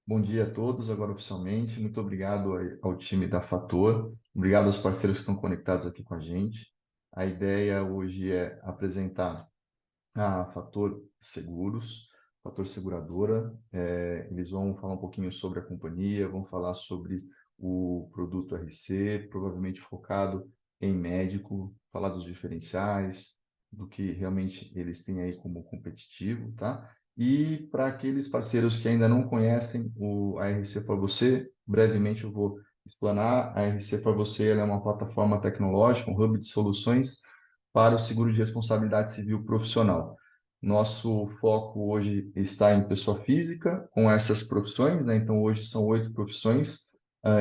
Bom dia a todos, agora oficialmente. Muito obrigado ao time da Fator, obrigado aos parceiros que estão conectados aqui com a gente. A ideia hoje é apresentar a Fator Seguros, Fator Seguradora. Eles vão falar um pouquinho sobre a companhia, vão falar sobre o produto RC, provavelmente focado em médico, falar dos diferenciais, do que realmente eles têm aí como competitivo, tá? E para aqueles parceiros que ainda não conhecem a RC para você, brevemente eu vou explanar. A RC para você ela é uma plataforma tecnológica, um hub de soluções para o seguro de responsabilidade civil profissional. Nosso foco hoje está em pessoa física, com essas profissões, né? Então, hoje são 8 profissões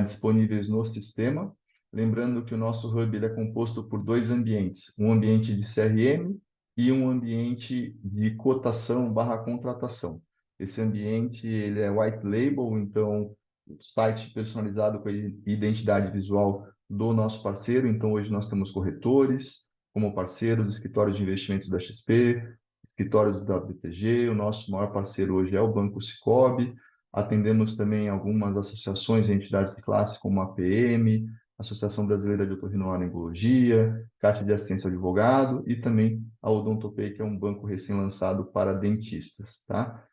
disponíveis no sistema. Lembrando que o nosso hub ele é composto por dois ambientes, um ambiente de CRM e um ambiente de cotação barra contratação. Esse ambiente ele é white label, então, site personalizado com a identidade visual do nosso parceiro. Então, hoje nós temos corretores como parceiros, escritórios de investimentos da XP, escritórios da BTG, o nosso maior parceiro hoje é o Banco Sicoob, atendemos também algumas associações e entidades de classe, como a APM, Associação Brasileira de Otorrinolaringologia, Caixa de Assistência ao Advogado e também a Odontopay, que é um banco recém-lançado para dentistas, tá?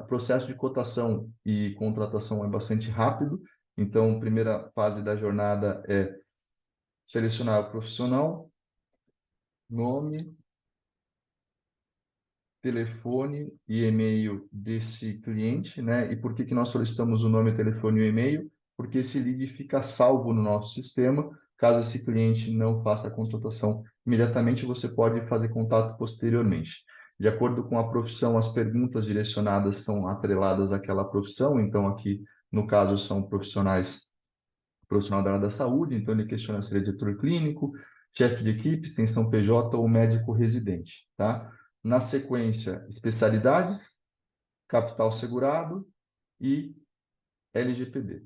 O processo de cotação e contratação é bastante rápido, então, a primeira fase da jornada é selecionar o profissional, nome, telefone e e-mail desse cliente, né? E por que que nós solicitamos o nome, telefone e o e-mail? Porque esse lead fica salvo no nosso sistema. Caso esse cliente não faça a contratação imediatamente, você pode fazer contato posteriormente. De acordo com a profissão, as perguntas direcionadas são atreladas àquela profissão. Então, aqui, no caso, são profissional da área da saúde, então ele questiona se ele é diretor clínico, chefe de equipe, extensão PJ ou médico residente, tá? Na sequência, especialidades, capital segurado e LGPD.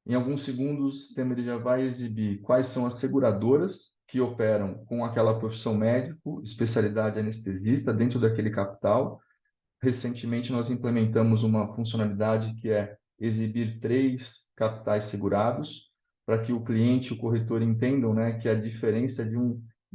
Em alguns segundos, o sistema ele já vai exibir quais são as seguradoras que operam com aquela profissão médico, especialidade anestesista dentro daquele capital. Recentemente, nós implementamos uma funcionalidade que é exibir 3 capitais segurados, para que o cliente e o corretor entendam, né, que a diferença de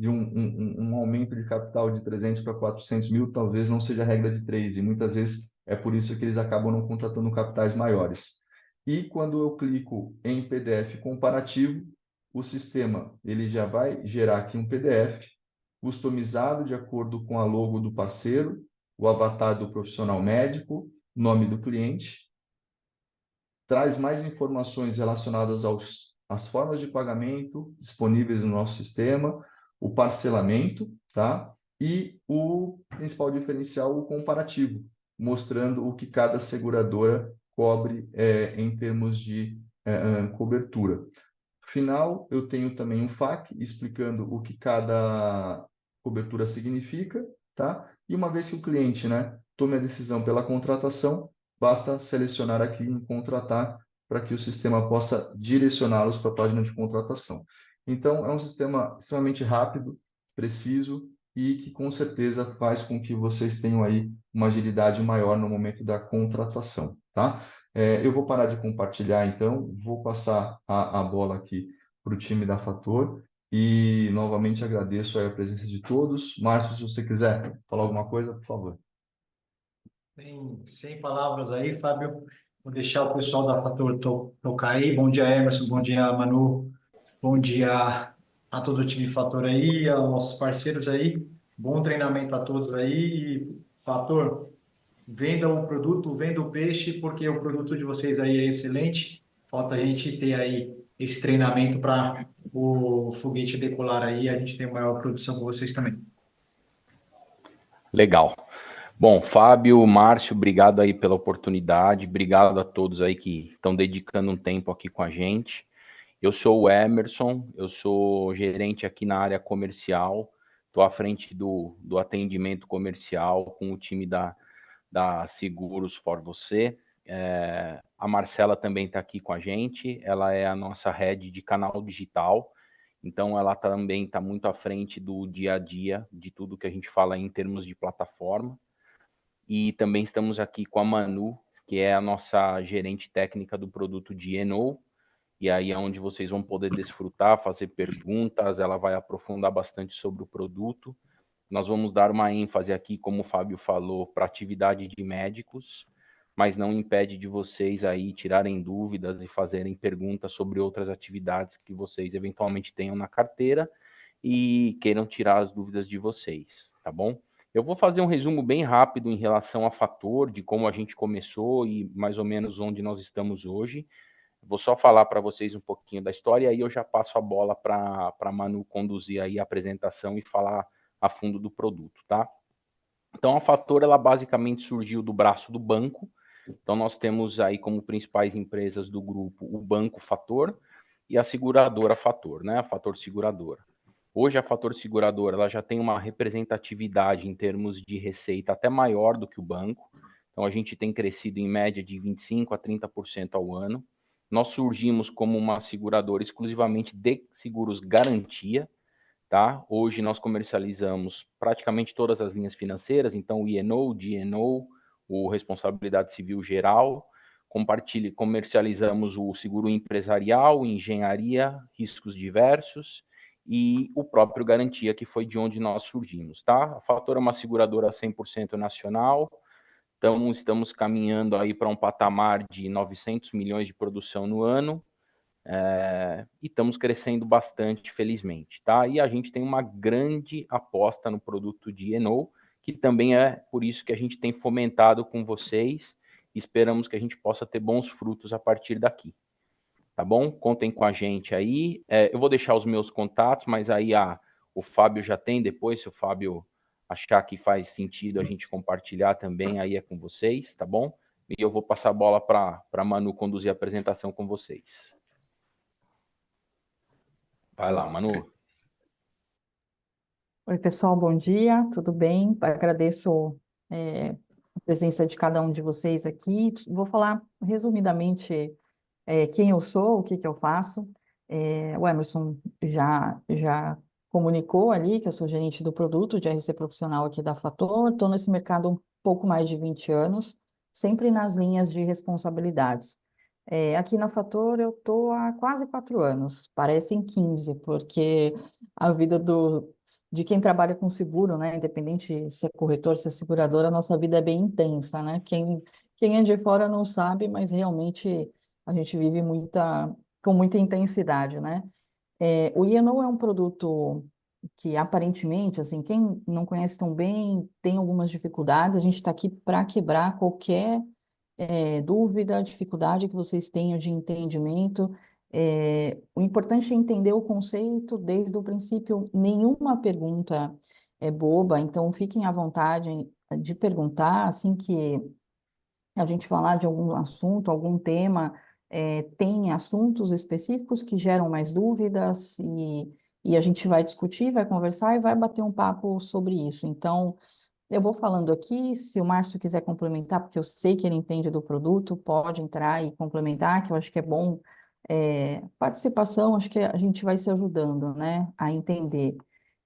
um aumento de capital de 300 para 400 mil talvez não seja a regra de 3, e muitas vezes é por isso que eles acabam não contratando capitais maiores. E quando eu clico em PDF comparativo, o sistema ele já vai gerar aqui um PDF customizado de acordo com a logo do parceiro, o avatar do profissional médico, nome do cliente, traz mais informações relacionadas às formas de pagamento disponíveis no nosso sistema, o parcelamento, tá? E o principal diferencial, o comparativo, mostrando o que cada seguradora cobre em termos de cobertura. Final, eu tenho também um FAQ explicando o que cada cobertura significa, tá? E uma vez que o cliente, né, tome a decisão pela contratação, basta selecionar aqui em contratar para que o sistema possa direcioná-los para a página de contratação. Então, é um sistema extremamente rápido, preciso e que com certeza faz com que vocês tenham aí uma agilidade maior no momento da contratação, tá? Eu vou parar de compartilhar, então, vou passar a bola aqui para o time da Fator e novamente agradeço aí a presença de todos. Márcio, se você quiser falar alguma coisa, por favor. Sem palavras aí, Fábio. Vou deixar o pessoal da Fator tocar aí. Bom dia, Emerson. Bom dia, Manu. Bom dia a todo o time Fator aí, aos nossos parceiros aí. Bom treinamento a todos aí. E, Fator, venda o produto, venda o peixe, porque o produto de vocês aí é excelente. Falta a gente ter aí esse treinamento para o foguete decolar aí. A gente tem maior produção com vocês também. Legal. Bom, Fábio, Márcio, obrigado aí pela oportunidade, obrigado a todos aí que estão dedicando um tempo aqui com a gente. Eu sou o Emerson, eu sou gerente aqui na área comercial, estou à frente do atendimento comercial com o time da Seguros for Você. A Marcela também está aqui com a gente, ela é a nossa head de canal digital, então ela também está muito à frente do dia a dia, de tudo que a gente fala em termos de plataforma. e também estamos aqui com a Manu, que é a nossa gerente técnica do produto de E&O, e aí é onde vocês vão poder desfrutar, fazer perguntas, ela vai aprofundar bastante sobre o produto. Nós vamos dar uma ênfase aqui, como o Fábio falou, para a atividade de médicos, mas não impede de vocês aí tirarem dúvidas e fazerem perguntas sobre outras atividades que vocês eventualmente tenham na carteira e queiram tirar as dúvidas de vocês, tá bom? Eu vou fazer um resumo bem rápido em relação a Fator, de como a gente começou e mais ou menos onde nós estamos hoje. Vou só falar para vocês um pouquinho da história e aí eu já passo a bola para a Manu conduzir aí a apresentação e falar a fundo do produto, tá? Então a Fator, ela basicamente surgiu do braço do banco. Então nós temos aí como principais empresas do grupo o Banco Fator e a seguradora Fator, né? A Fator Seguradora. Hoje a Fator Seguradora ela já tem uma representatividade em termos de receita até maior do que o banco. Então a gente tem crescido em média de 25 a 30% ao ano. Nós surgimos como uma seguradora exclusivamente de seguros garantia, tá? Hoje nós comercializamos praticamente todas as linhas financeiras, então o E&O, D&O, o responsabilidade civil geral, comercializamos o seguro empresarial, engenharia, riscos diversos e o próprio garantia, que foi de onde nós surgimos, tá? A Fator é uma seguradora 100% nacional, então estamos caminhando aí para um patamar de 900 milhões de produção no ano, e estamos crescendo bastante, felizmente, tá? E a gente tem uma grande aposta no produto de E&O, que também é por isso que a gente tem fomentado com vocês, esperamos que a gente possa ter bons frutos a partir daqui, tá bom? Contem com a gente aí, eu vou deixar os meus contatos, mas aí o Fábio já tem, depois se o Fábio achar que faz sentido a gente compartilhar também, aí é com vocês, tá bom? E eu vou passar a bola para a Manu conduzir a apresentação com vocês. Vai lá, Manu. Oi, pessoal, bom dia, tudo bem? Agradeço, a presença de cada um de vocês aqui. Vou falar resumidamente, quem eu sou, o que que eu faço. O Emerson já comunicou ali que eu sou gerente do produto de RC profissional aqui da Fator. Estou nesse mercado há um pouco mais de 20 anos, sempre nas linhas de responsabilidades. Aqui na Fator eu estou há quase 4 anos, parecem 15, porque a vida de quem trabalha com seguro, né? Independente se é corretor, se é seguradora, a nossa vida é bem intensa, né? Quem é de fora não sabe, mas realmente a gente vive com muita intensidade, né? O E&O é um produto que aparentemente, assim, quem não conhece tão bem tem algumas dificuldades. A gente está aqui para quebrar qualquer dúvida, dificuldade que vocês tenham de entendimento. O importante é entender o conceito desde o princípio. Nenhuma pergunta é boba, então fiquem à vontade de perguntar assim que a gente falar de algum assunto, algum tema. Tem assuntos específicos que geram mais dúvidas e a gente vai discutir, vai conversar e vai bater um papo sobre isso. Então, eu vou falando aqui, se o Márcio quiser complementar, porque eu sei que ele entende do produto, pode entrar e complementar, que eu acho que é bom. Participação, acho que a gente vai se ajudando, né, a entender.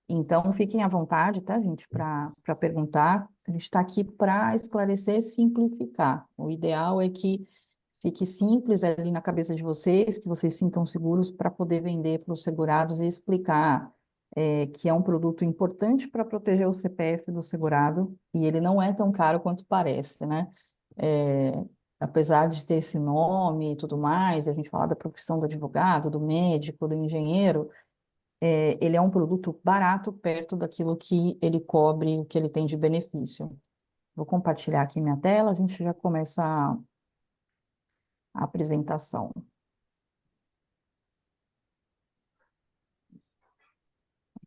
Então, fiquem à vontade, tá, gente, para perguntar. A gente está aqui para esclarecer e simplificar. O ideal é que fique simples ali na cabeça de vocês, que vocês sintam seguros para poder vender para os segurados e explicar que é um produto importante para proteger o CPF do segurado e ele não é tão caro quanto parece, né? É, Apesar de ter esse nome e tudo mais, a gente fala da profissão do advogado, do médico, do engenheiro, ele é um produto barato perto daquilo que ele cobre, o que ele tem de benefício. Vou compartilhar aqui minha tela, a gente já começa a apresentação.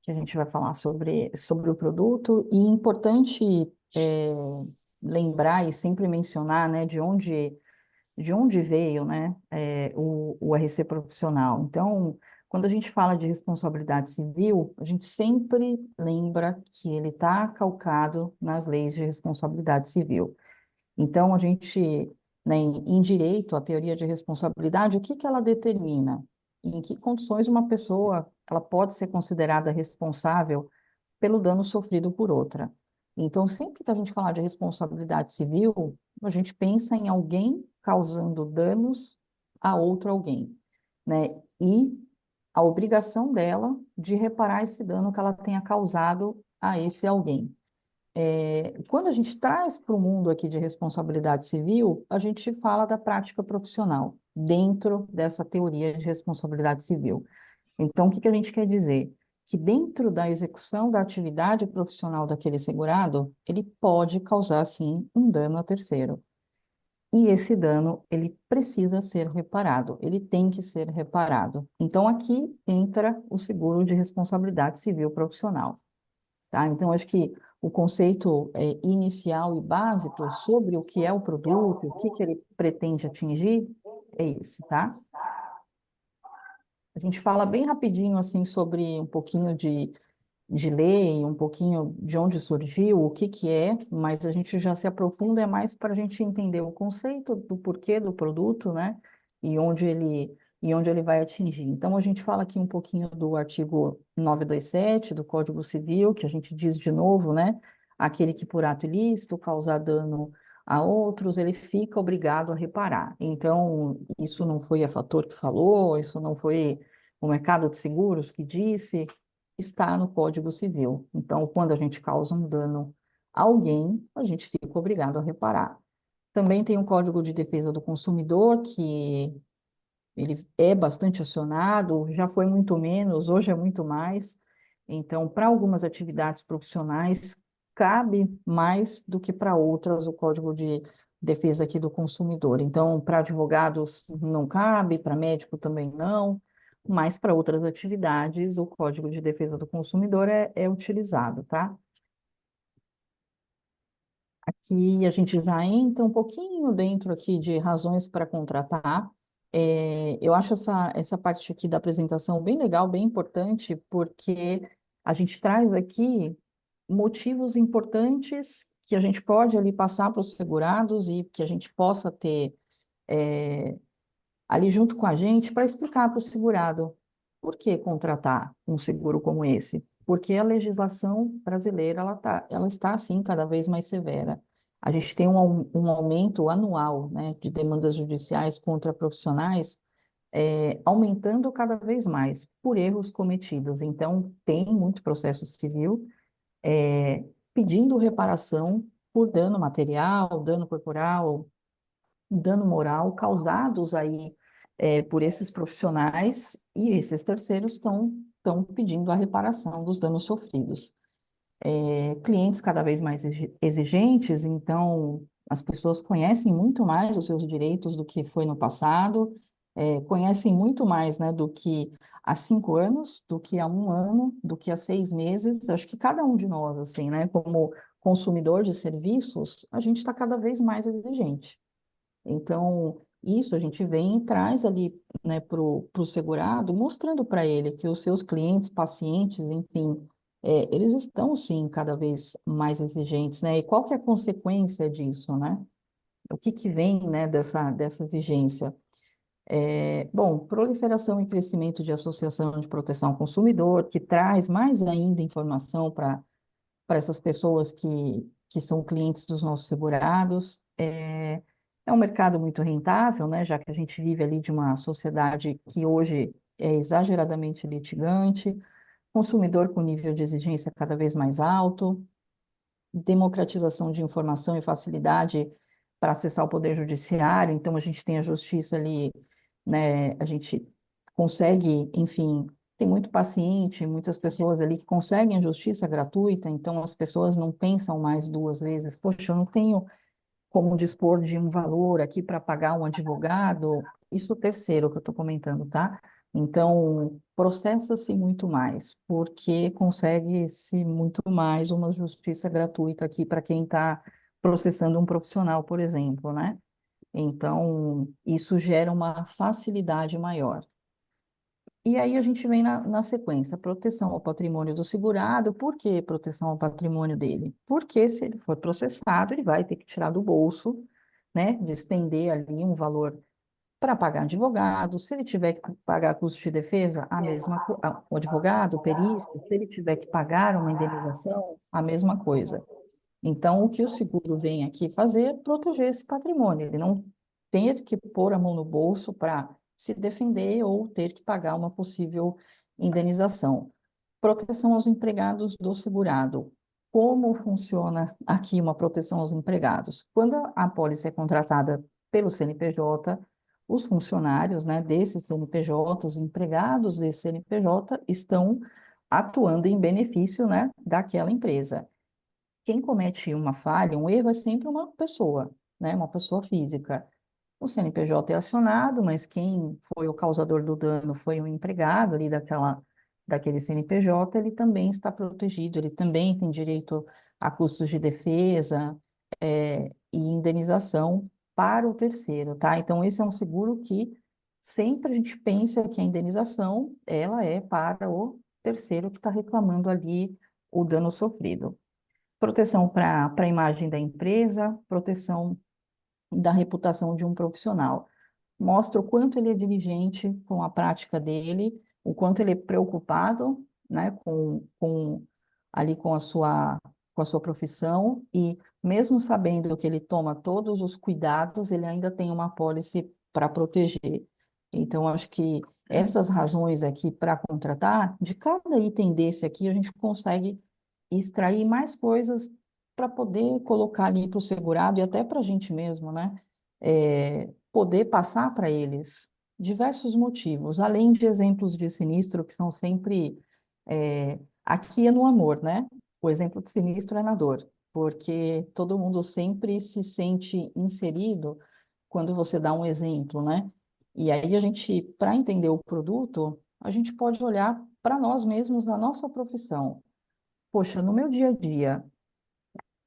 Que a gente vai falar sobre o produto. E é importante é, lembrar e sempre mencionar, né, de onde veio, né, o RC profissional. Então, quando a gente fala de responsabilidade civil, a gente sempre lembra que ele está calcado nas leis de responsabilidade civil. Então, a gente, né, em direito, a teoria de responsabilidade, o que que ela determina? Em que condições uma pessoa ela pode ser considerada responsável pelo dano sofrido por outra? Então, sempre que a gente falar de responsabilidade civil, a gente pensa em alguém causando danos a outro alguém, né? E a obrigação dela de reparar esse dano que ela tenha causado a esse alguém. Quando a gente traz para o mundo aqui de responsabilidade civil, a gente fala da prática profissional, dentro dessa teoria de responsabilidade civil. Então, o que que a gente quer dizer? Que dentro da execução da atividade profissional daquele segurado, ele pode causar, sim, um dano a terceiro. E esse dano, ele precisa ser reparado, ele tem que ser reparado. Então, aqui entra o seguro de responsabilidade civil profissional, tá? Então, acho que o conceito inicial e básico sobre o que é o produto, o que que ele pretende atingir, é esse, tá? A gente fala bem rapidinho, assim, sobre um pouquinho de lei, um pouquinho de onde surgiu, o que que é, mas a gente já se aprofunda mais para a gente entender o conceito do porquê do produto, né? E onde ele vai atingir. Então, a gente fala aqui um pouquinho do artigo 927 do Código Civil, que a gente diz de novo, né? Aquele que por ato ilícito causar dano a outros, ele fica obrigado a reparar. Então, isso não foi a Fator que falou, isso não foi o mercado de seguros que disse, está no Código Civil. Então, quando a gente causa um dano a alguém, a gente fica obrigado a reparar. Também tem o Código de Defesa do Consumidor, que ele é bastante acionado, já foi muito menos, hoje é muito mais. Então, para algumas atividades profissionais, cabe mais do que para outras o Código de Defesa aqui do Consumidor. Então, para advogados não cabe, para médico também não, mas para outras atividades o Código de Defesa do Consumidor é utilizado, tá? Aqui a gente já entra um pouquinho dentro aqui de razões para contratar. Eu acho essa parte aqui da apresentação bem legal, bem importante, porque a gente traz aqui motivos importantes que a gente pode ali passar para os segurados e que a gente possa ter ali junto com a gente para explicar para o segurado por que contratar um seguro como esse. Porque a legislação brasileira ela está assim cada vez mais severa. A gente tem um aumento anual, né, de demandas judiciais contra profissionais, aumentando cada vez mais por erros cometidos. Então, tem muito processo civil pedindo reparação por dano material, dano corporal, dano moral causados aí por esses profissionais e esses terceiros estão pedindo a reparação dos danos sofridos. Clientes cada vez mais exigentes, então as pessoas conhecem muito mais os seus direitos do que foi no passado, conhecem muito mais, né, do que há 5 anos, do que há um ano, do que há 6 meses. Acho que cada um de nós, assim, né, como consumidor de serviços, a gente está cada vez mais exigente. Então, isso a gente vem e traz ali, né, para o segurado, mostrando para ele que os seus clientes, pacientes, enfim, eles estão, sim, cada vez mais exigentes, né? E qual que é a consequência disso, né? O que que vem, né, dessa exigência? Bom, proliferação e crescimento de associação de proteção ao consumidor, que traz mais ainda informação para essas pessoas que são clientes dos nossos segurados. É um mercado muito rentável, né, já que a gente vive ali de uma sociedade que hoje é exageradamente litigante, consumidor com nível de exigência cada vez mais alto, democratização de informação e facilidade para acessar o poder judiciário. Então, a gente tem a justiça ali, né, a gente consegue, enfim, tem muito paciente, muitas pessoas ali que conseguem a justiça gratuita, então as pessoas não pensam mais duas vezes, poxa, eu não tenho como dispor de um valor aqui para pagar um advogado, isso terceiro que eu estou comentando, tá? Então, processa-se muito mais, porque consegue-se muito mais uma justiça gratuita aqui para quem está processando um profissional, por exemplo, né? Então, isso gera uma facilidade maior. E aí a gente vem na sequência, proteção ao patrimônio do segurado. Por que proteção ao patrimônio dele? Porque se ele for processado, ele vai ter que tirar do bolso, né, despender ali um valor para pagar advogado. Se ele tiver que pagar custo de defesa, o advogado, o perito, se ele tiver que pagar uma indenização, a mesma coisa. Então, o que o seguro vem aqui fazer é proteger esse patrimônio, ele não ter que pôr a mão no bolso para se defender ou ter que pagar uma possível indenização. Proteção aos empregados do segurado. Como funciona aqui uma proteção aos empregados? Quando a apólice é contratada pelo CNPJ, os funcionários, né, desse CNPJ, os empregados desse CNPJ estão atuando em benefício, né, daquela empresa. Quem comete uma falha, um erro, é sempre uma pessoa, né, uma pessoa física. O CNPJ é acionado, mas quem foi o causador do dano foi um empregado ali daquele CNPJ, ele também está protegido, ele também tem direito a custos de defesa, e indenização para o terceiro, tá? Então, esse é um seguro que sempre a gente pensa que a indenização, ela é para o terceiro que está reclamando ali o dano sofrido. Proteção para a imagem da empresa, proteção da reputação de um profissional. Mostra o quanto ele é diligente com a prática dele, o quanto ele é preocupado, né, ali com a sua profissão e mesmo sabendo que ele toma todos os cuidados, ele ainda tem uma apólice para proteger. Então, acho que essas razões aqui para contratar, de cada item desse aqui, a gente consegue extrair mais coisas para poder colocar ali para o segurado e até para a gente mesmo, né? Poder passar para eles diversos motivos, além de exemplos de sinistro que são sempre aqui é no amor, né? O exemplo de sinistro é na dor, porque todo mundo sempre se sente inserido quando você dá um exemplo, né? E aí a gente, para entender o produto, a gente pode olhar para nós mesmos na nossa profissão. Poxa, no meu dia a dia,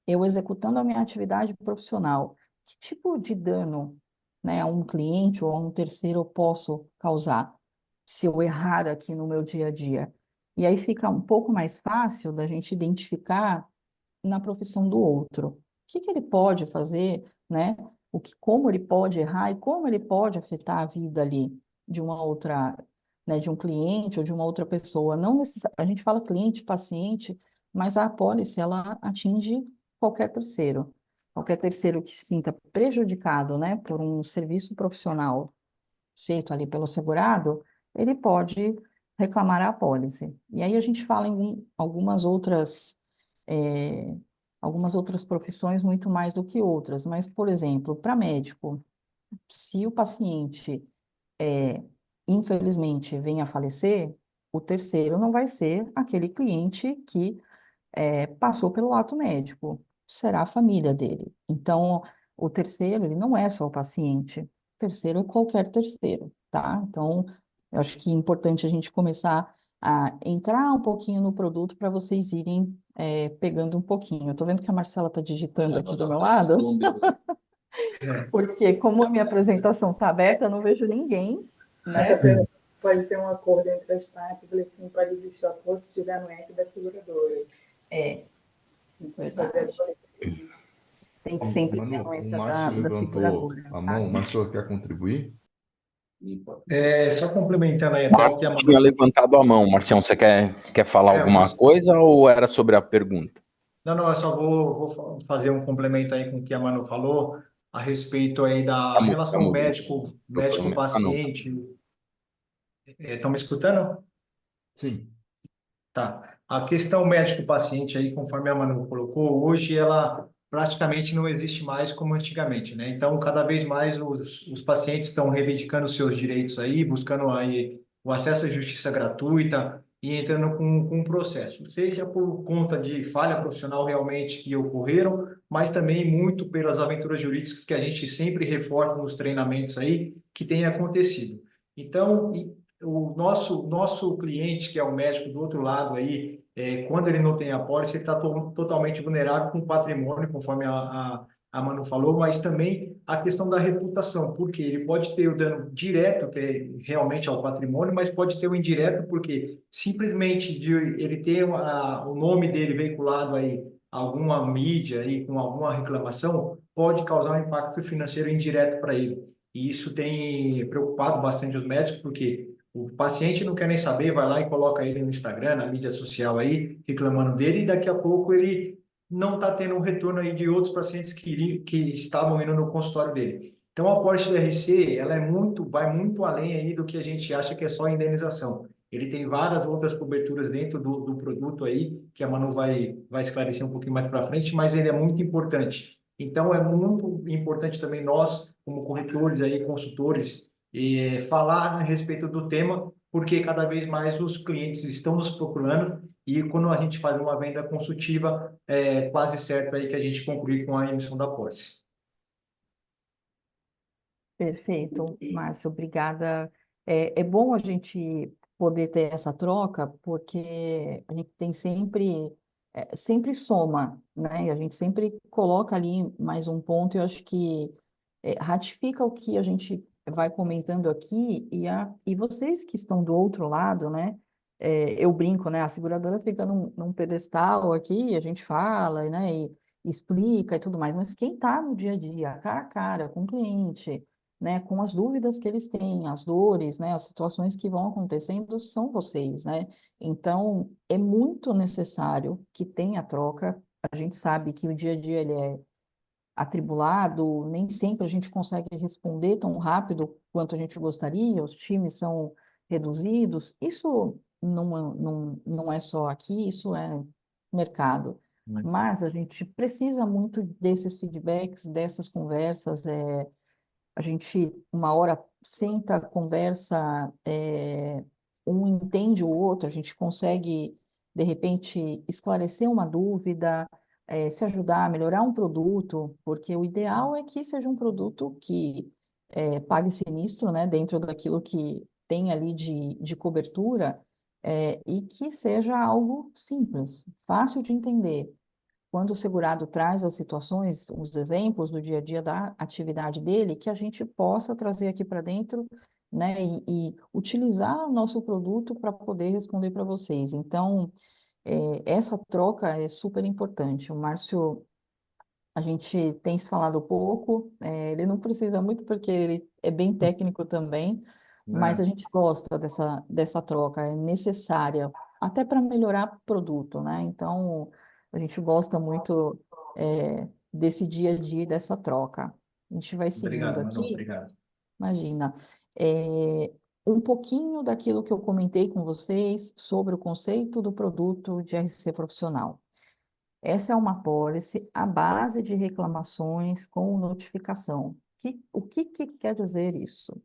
eu executando a minha atividade profissional, que tipo de dano, né, a um cliente ou a um terceiro eu posso causar se eu errar aqui no meu dia a dia? E aí fica um pouco mais fácil da gente identificar na profissão do outro. O que que ele pode fazer, né? Como ele pode errar e como ele pode afetar a vida ali de uma outra, né, de um cliente ou de uma outra pessoa. Não a gente fala cliente, paciente, mas a apólice ela atinge qualquer terceiro que se sinta prejudicado, né, por um serviço profissional feito ali pelo segurado, ele pode reclamar a apólice. E aí a gente fala em eh, algumas outras profissões muito mais do que outras, mas, por exemplo, para médico, se o paciente, infelizmente, venha a falecer, o terceiro não vai ser aquele cliente que passou pelo ato médico, será a família dele. Então, o terceiro, ele não é só o paciente, o terceiro é qualquer terceiro, tá? Então, eu acho que é importante a gente começar a entrar um pouquinho no produto para vocês irem pegando um pouquinho. Eu tô vendo que a Marcela está digitando aqui do meu lado, É. porque como a minha apresentação está aberta, eu não vejo ninguém, Até né? porque pode ter um acordo entre as partes, falei assim, pode existir o acordo se estiver no app da seguradora. É, Não pode fazer verdade. Tem que sempre ter a Manu, o anuência Márcio da levantou seguradora, a tá? mão. Márcio, quer contribuir? Só complementando aí até o que a Marcio Manu tinha falou. levantado a mão. Marcião, você quer falar alguma coisa ou era sobre a pergunta? Não, não, eu só vou fazer um complemento aí com o que a Manu falou a respeito aí Tá da mudo, tá relação mudo. Ah, não. médico-paciente. Estão me escutando? Sim. Tá. A questão médico-paciente aí, conforme a Manu colocou, hoje ela praticamente não existe mais como antigamente, né? Então, cada vez mais os pacientes estão reivindicando seus direitos aí, buscando aí o acesso à justiça gratuita e entrando com um processo, seja por conta de falha profissional realmente que ocorreram, mas também muito pelas aventuras jurídicas que a gente sempre reforça nos treinamentos aí que tem acontecido. Então, o nosso cliente, que é o médico do outro lado aí, quando ele não tem apólice, ele está totalmente vulnerável com o patrimônio, conforme a Manu falou, mas também a questão da reputação, porque ele pode ter o dano direto, que é realmente ao patrimônio, mas pode ter o indireto, porque simplesmente de ele ter o nome dele veiculado aí, alguma mídia aí, com alguma reclamação, pode causar um impacto financeiro indireto para ele. E isso tem preocupado bastante os médicos, porque o paciente não quer nem saber, vai lá e coloca ele no Instagram, na mídia social aí, reclamando dele, e daqui a pouco ele não está tendo um retorno aí de outros pacientes que estavam indo no consultório dele. Então, a apólice do RC, ela vai muito além aí do que a gente acha que é só indenização. Ele tem várias outras coberturas dentro do produto aí, que a Manu vai esclarecer um pouquinho mais para frente, mas ele é muito importante. Então, é muito importante também nós, como corretores aí, consultores, falar a respeito do tema, porque cada vez mais os clientes estão nos procurando e quando a gente faz uma venda consultiva, é quase certo aí que a gente conclui com a emissão da pólice. Perfeito, Márcio, obrigada. É bom a gente poder ter essa troca, porque a gente tem sempre soma, né? E a gente sempre coloca ali mais um ponto, e eu acho que ratifica o que a gente vai comentando aqui, e vocês que estão do outro lado, né? Eu brinco, né? A seguradora fica num pedestal aqui, a gente fala, né? E explica e tudo mais, mas quem está no dia a dia, cara a cara, com o cliente, né, com as dúvidas que eles têm, as dores, né, as situações que vão acontecendo são vocês, né? Então, é muito necessário que tenha troca. A gente sabe que o dia a dia ele é atribulado, nem sempre a gente consegue responder tão rápido quanto a gente gostaria, os times são reduzidos. Isso não é só aqui, isso é mercado. Mas a gente precisa muito desses feedbacks, dessas conversas, a gente, uma hora, senta, conversa, um entende o outro, a gente consegue, de repente, esclarecer uma dúvida, se ajudar a melhorar um produto, porque o ideal é que seja um produto que pague sinistro, né, dentro daquilo que tem ali de cobertura, e que seja algo simples, fácil de entender. Quando o segurado traz as situações, os exemplos do dia a dia da atividade dele, que a gente possa trazer aqui para dentro, né, e utilizar o nosso produto para poder responder para vocês. Então, essa troca é super importante. O Márcio, a gente tem se falado pouco, ele não precisa muito porque ele é bem técnico também, mas a gente gosta dessa troca, é necessária, até para melhorar o produto, né? Então, a gente gosta muito desse dia a dia, dessa troca. A gente vai seguindo Obrigado, Manu. aqui, Obrigado. imagina, um pouquinho daquilo que eu comentei com vocês sobre o conceito do produto de RC profissional. Essa é uma apólice à base de reclamações com notificação. O que quer dizer isso?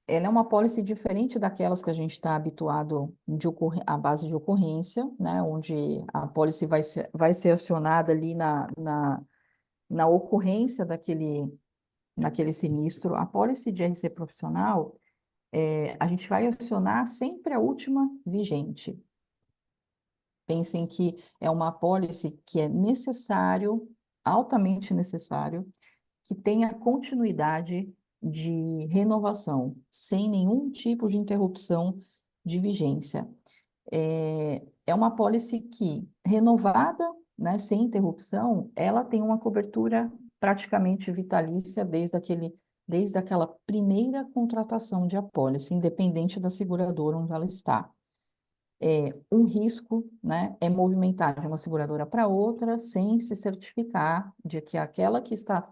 Ela é uma apólice diferente daquelas que a gente está habituado à base de ocorrência, né? Onde a apólice vai ser acionada ali na ocorrência naquele sinistro. A apólice de RC profissional, a gente vai acionar sempre a última vigente. Pensem que é uma apólice que é necessário, altamente necessário, que tenha continuidade de renovação, sem nenhum tipo de interrupção de vigência. É uma apólice que, renovada, né, sem interrupção, ela tem uma cobertura praticamente vitalícia desde aquela primeira contratação de apólice, independente da seguradora onde ela está. Um risco, né, é movimentar de uma seguradora para outra sem se certificar de que aquela que está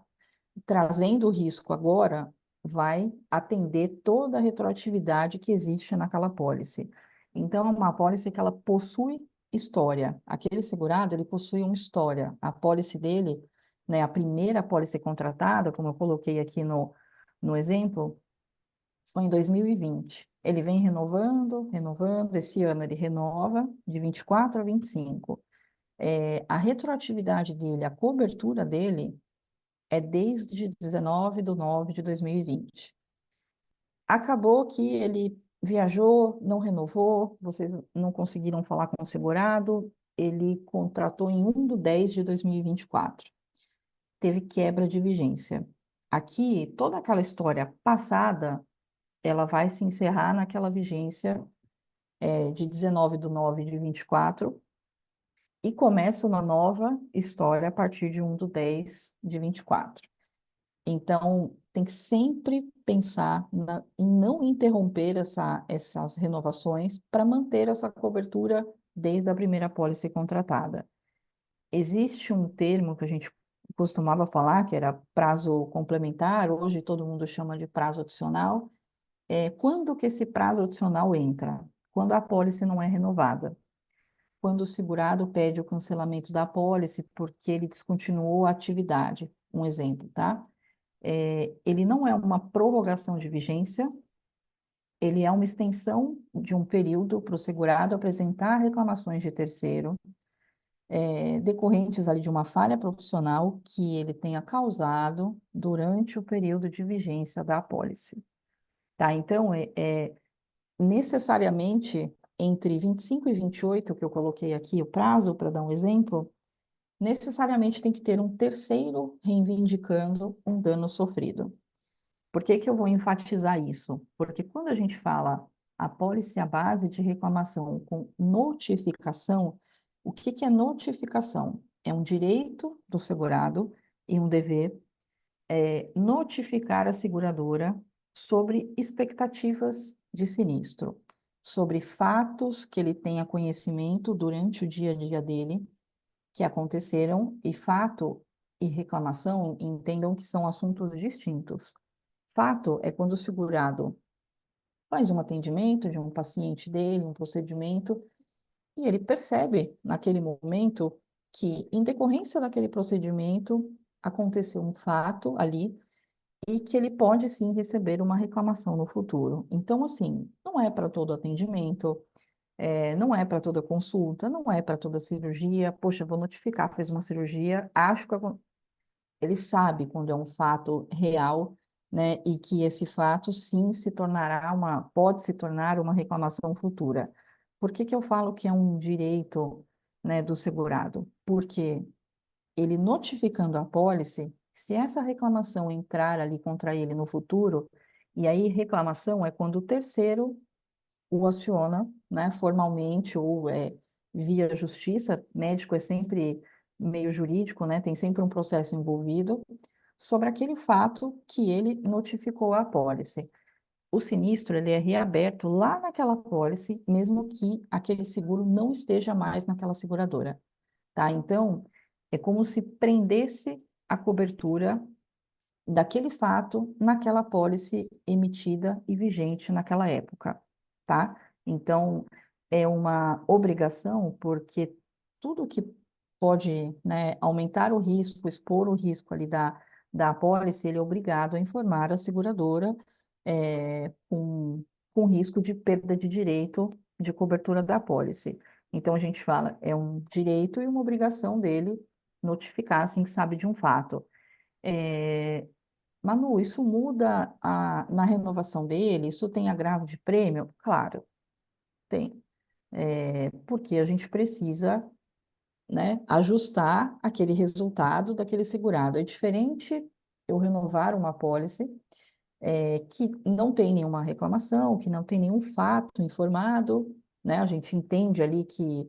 trazendo o risco agora vai atender toda a retroatividade que existe naquela apólice. Então, é uma apólice que ela possui história. Aquele segurado, ele possui uma história. A apólice dele, né, a primeira apólice contratada, como eu coloquei aqui no exemplo, foi em 2020. Ele vem renovando, renovando. Esse ano ele renova de 24 a 25. A retroatividade dele, a cobertura dele, é desde 19 de 9 de 2020. Acabou que ele viajou, não renovou, vocês não conseguiram falar com o segurado, ele contratou em 1 de 10 de 2024. Teve quebra de vigência. Aqui, toda aquela história passada, ela vai se encerrar naquela vigência de 19 de 9 de 24 e começa uma nova história a partir de 1 de 10 de 24. Então, tem que sempre pensar em não interromper essas renovações para manter essa cobertura desde a primeira apólice contratada. existe um termo que a gente costumava falar, que era prazo complementar, hoje todo mundo chama de prazo adicional. Quando que esse prazo adicional entra? Quando a apólice não é renovada. Quando o segurado pede o cancelamento da apólice porque ele descontinuou a atividade. Um exemplo, tá? Ele não é uma prorrogação de vigência, ele é uma extensão de um período para o segurado apresentar reclamações de terceiro, decorrentes ali de uma falha profissional que ele tenha causado durante o período de vigência da apólice. Tá? Então, necessariamente, entre 25 e 28, que eu coloquei aqui o prazo, para dar um exemplo, necessariamente tem que ter um terceiro reivindicando um dano sofrido. Por que que eu vou enfatizar isso? Porque quando a gente fala apólice à base de reclamação com notificação, o que que é notificação? É um direito do segurado e um dever notificar a seguradora sobre expectativas de sinistro, sobre fatos que ele tenha conhecimento durante o dia a dia dele que aconteceram, e fato e reclamação entendam que são assuntos distintos. Fato é quando o segurado faz um atendimento de um paciente dele, um procedimento, e ele percebe naquele momento que, em decorrência daquele procedimento, aconteceu um fato ali e que ele pode sim receber uma reclamação no futuro. Então, assim, não é para todo atendimento, não é para toda consulta, não é para toda cirurgia. Poxa, vou notificar, fez uma cirurgia, acho que ele sabe quando é um fato real, né, e que esse fato sim pode se tornar uma reclamação futura. Por que que eu falo que é um direito, né, do segurado? Porque ele notificando a apólice, se essa reclamação entrar ali contra ele no futuro, e aí reclamação é quando o terceiro o aciona, né, formalmente ou via justiça, médico é sempre meio jurídico, né, tem sempre um processo envolvido, sobre aquele fato que ele notificou a apólice. O sinistro, ele é reaberto lá naquela apólice, mesmo que aquele seguro não esteja mais naquela seguradora, tá? Então, é como se prendesse a cobertura daquele fato naquela apólice emitida e vigente naquela época, tá? Então, é uma obrigação, porque tudo que pode, né, aumentar o risco, expor o risco ali da apólice, ele é obrigado a informar a seguradora com risco de perda de direito de cobertura da apólice. Então, a gente fala, é um direito e uma obrigação dele notificar, assim que sabe de um fato. É, Manu, isso muda na renovação dele? Isso tem agravo de prêmio? Claro, tem. Porque a gente precisa, né, ajustar aquele resultado daquele segurado. É diferente eu renovar uma apólice que não tem nenhuma reclamação, que não tem nenhum fato informado, né? A gente entende ali que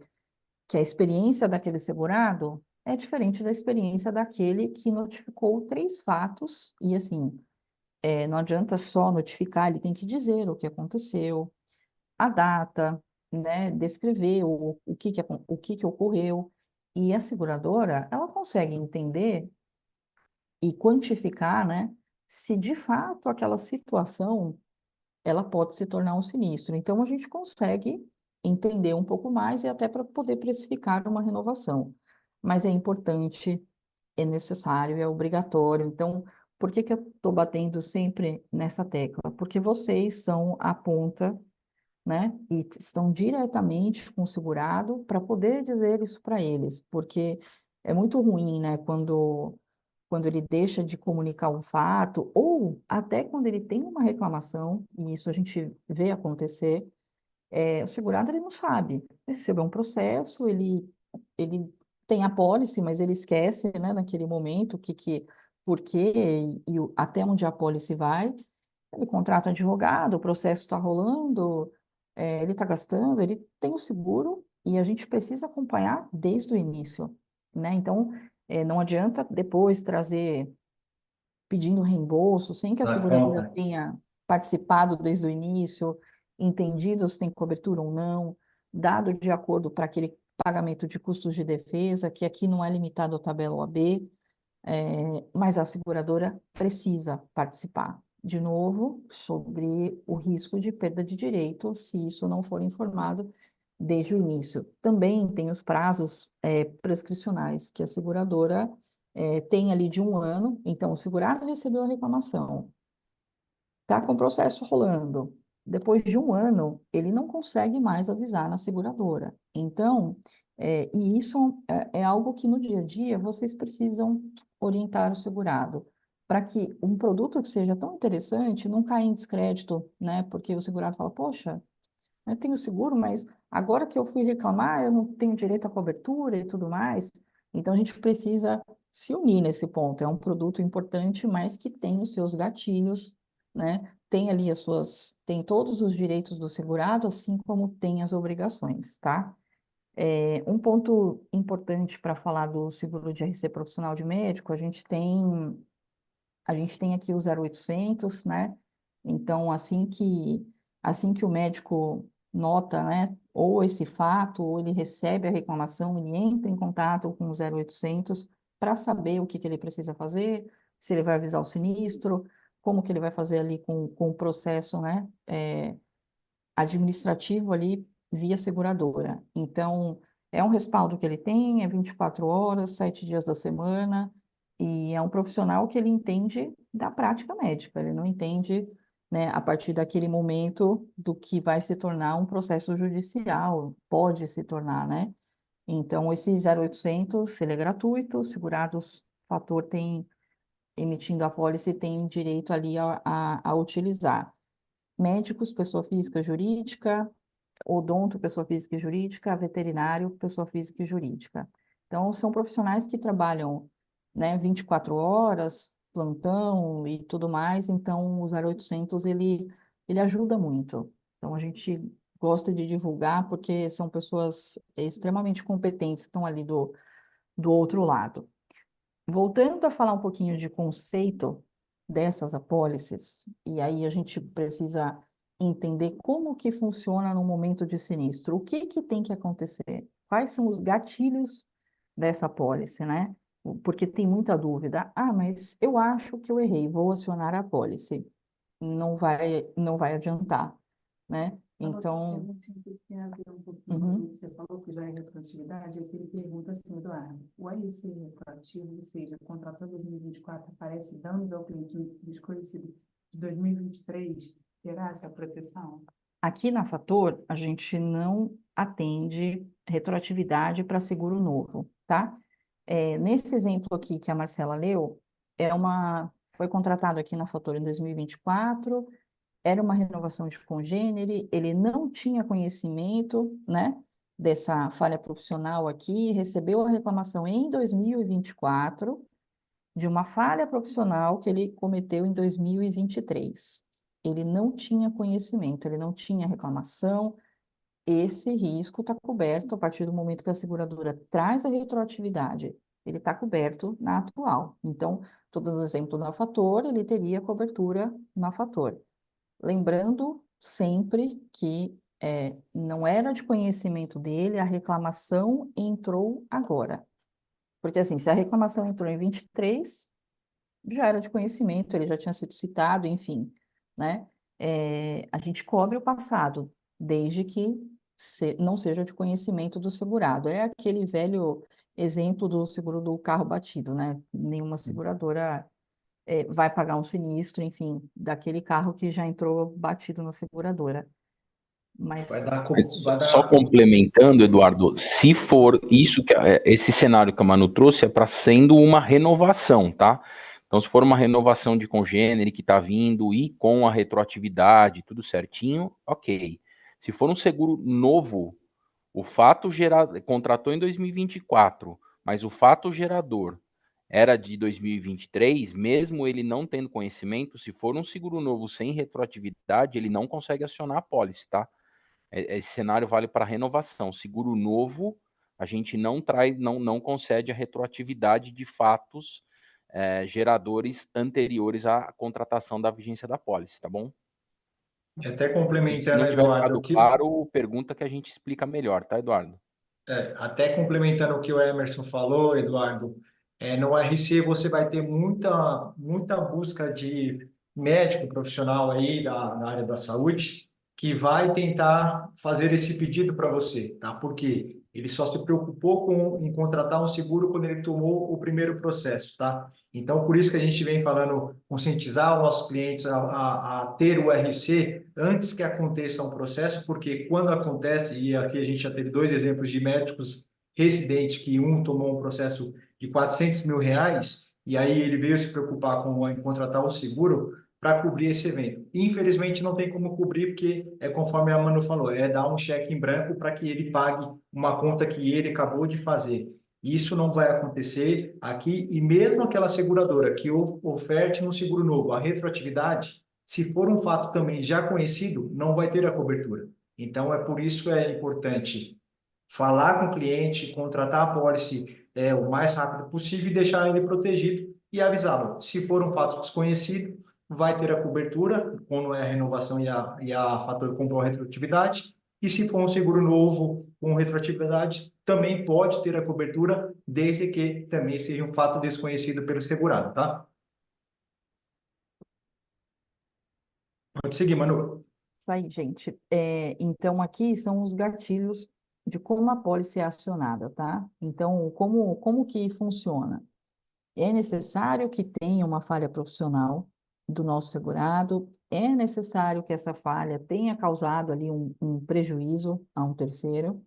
a experiência daquele segurado é diferente da experiência daquele que notificou 3 fatos e, assim, não adianta só notificar, ele tem que dizer o que aconteceu, a data, né, descrever o que que ocorreu. E a seguradora, ela consegue entender e quantificar, né, se de fato aquela situação ela pode se tornar um sinistro. Então a gente consegue entender um pouco mais e até para poder precificar uma renovação. Mas é importante, é necessário, é obrigatório. Então, por que que eu estou batendo sempre nessa tecla? Porque vocês são a ponta, né? E estão diretamente com o segurado para poder dizer isso para eles, porque é muito ruim, né? Quando ele deixa de comunicar um fato, ou até quando ele tem uma reclamação, e isso a gente vê acontecer, o segurado ele não sabe. Recebeu um processo, ele tem a pólice, mas ele esquece, né, naquele momento, por quê até onde a pólice vai. Ele contrata um advogado, o processo está rolando, ele está gastando, ele tem o seguro e a gente precisa acompanhar desde o início, né? Então, não adianta depois trazer pedindo reembolso, sem que a Da seguradora conta. tenha participado desde o início, entendido se tem cobertura ou não, dado de acordo para aquele pagamento de custos de defesa, que aqui não é limitado ao tabela OAB, mas a seguradora precisa participar. De novo, sobre o risco de perda de direito, se isso não for informado desde o início. Também tem os prazos prescricionais, que a seguradora tem ali de 1 ano. Então, o segurado recebeu a reclamação, está com o processo rolando. Depois de 1 ano, ele não consegue mais avisar na seguradora. Então, e isso é algo que no dia a dia vocês precisam orientar o segurado, para que um produto que seja tão interessante não caia em descrédito, né? Porque o segurado fala, poxa, eu tenho seguro, mas agora que eu fui reclamar, eu não tenho direito à cobertura e tudo mais. Então, a gente precisa se unir nesse ponto. É um produto importante, mas que tem os seus gatilhos, né? Tem ali tem todos os direitos do segurado, assim como tem as obrigações, tá? Um ponto importante para falar do seguro de RC profissional de médico, a gente tem aqui o 0800, né? Então, assim que o médico nota, né, ou esse fato, ou ele recebe a reclamação, ele entra em contato com o 0800 para saber o que ele precisa fazer, se ele vai avisar o sinistro, como que ele vai fazer ali com o processo, né, administrativo ali via seguradora. Então, é um respaldo que ele tem, é 24 horas, 7 dias da semana, e é um profissional que ele entende da prática médica, ele não entende, né, a partir daquele momento do que vai se tornar um processo judicial, pode se tornar, né? Então, esse 0800, ele é gratuito, os segurados, fator tem, emitindo a pólice, tem direito ali a utilizar. Médicos, pessoa física, jurídica, odonto, pessoa física e jurídica, veterinário, pessoa física e jurídica. Então, são profissionais que trabalham, né, 24 horas, plantão e tudo mais, então o 0800, ele ajuda muito. Então, a gente gosta de divulgar porque são pessoas extremamente competentes que estão ali do outro lado. Voltando a falar um pouquinho de conceito dessas apólices, e aí a gente precisa entender como que funciona no momento de sinistro, o que que tem que acontecer, quais são os gatilhos dessa apólice, né? Porque tem muita dúvida. Ah, mas eu acho que eu errei, vou acionar a apólice. Não vai adiantar, né? Então, Tem a ver um pouquinho com uhum. o que você falou, que já é retroatividade, é que ele pergunta assim, Eduardo, o AIC retroativo, ou seja, contrato 2024, aparece danos ao cliente desconhecido de 2023, terá essa proteção? Aqui na Fator, a gente não atende retroatividade para seguro novo, tá? Nesse exemplo aqui que a Marcela leu, foi contratado aqui na Fator em 2024, era uma renovação de congênere, ele não tinha conhecimento, né, dessa falha profissional aqui, recebeu a reclamação em 2024 de uma falha profissional que ele cometeu em 2023. Ele não tinha conhecimento, ele não tinha reclamação, esse risco está coberto a partir do momento que a seguradora traz a retroatividade, ele está coberto na atual. Então, todos os exemplos na Fator, ele teria cobertura na Fator. Lembrando sempre que não era de conhecimento dele, a reclamação entrou agora. Porque, assim, se a reclamação entrou em 23, já era de conhecimento, ele já tinha sido citado, enfim, né? A gente cobre o passado, desde que não seja de conhecimento do segurado. É aquele velho exemplo do seguro do carro batido, né? Nenhuma seguradora vai pagar um sinistro, enfim, daquele carro que já entrou batido na seguradora. Mas Só complementando, Eduardo, se for isso, esse cenário que a Manu trouxe é para sendo uma renovação, tá? Então, se for uma renovação de congênere que está vindo e com a retroatividade, tudo certinho, ok. Se for um seguro novo, o fato gerado, contratou em 2024, mas o fato gerador era de 2023, mesmo ele não tendo conhecimento, se for um seguro novo sem retroatividade, ele não consegue acionar a pólice, tá? Esse cenário vale para renovação. Seguro novo, a gente não concede a retroatividade de fatos geradores anteriores à contratação da vigência da pólice, tá bom? Até E se complementando, não tiver Eduardo, ficado claro, pergunta que a gente explica melhor, tá, Eduardo? Até complementando o que o Emerson falou, Eduardo, no RC você vai ter muita busca de médico profissional aí da área da saúde que vai tentar fazer esse pedido para você, tá? Porque ele só se preocupou em contratar um seguro quando ele tomou o primeiro processo, tá? Então, por isso que a gente vem falando, conscientizar os nossos clientes a ter o RC antes que aconteça um processo, porque quando acontece, e aqui a gente já teve dois exemplos de médicos residentes, que um tomou um processo de R$ 400 mil, e aí ele veio se preocupar em contratar um seguro para cobrir esse evento. Infelizmente, não tem como cobrir, porque é conforme a Manu falou, é dar um cheque em branco para que ele pague uma conta que ele acabou de fazer. Isso não vai acontecer aqui, e mesmo aquela seguradora que oferte no seguro novo a retroatividade, se for um fato também já conhecido, não vai ter a cobertura. Então, é por isso que é importante falar com o cliente, contratar a pólice o mais rápido possível e deixar ele protegido e avisá-lo. Se for um fato desconhecido, vai ter a cobertura, quando é a renovação e a fator comprou a retroatividade. E se for um seguro novo com retroatividade, também pode ter a cobertura, desde que também seja um fato desconhecido pelo segurado, tá? Pode seguir, Manu. Isso aí, gente. Então, aqui são os gatilhos de como a pólice é acionada, tá? Então, como que funciona? É necessário que tenha uma falha profissional do nosso segurado, é necessário que essa falha tenha causado ali um prejuízo a um terceiro,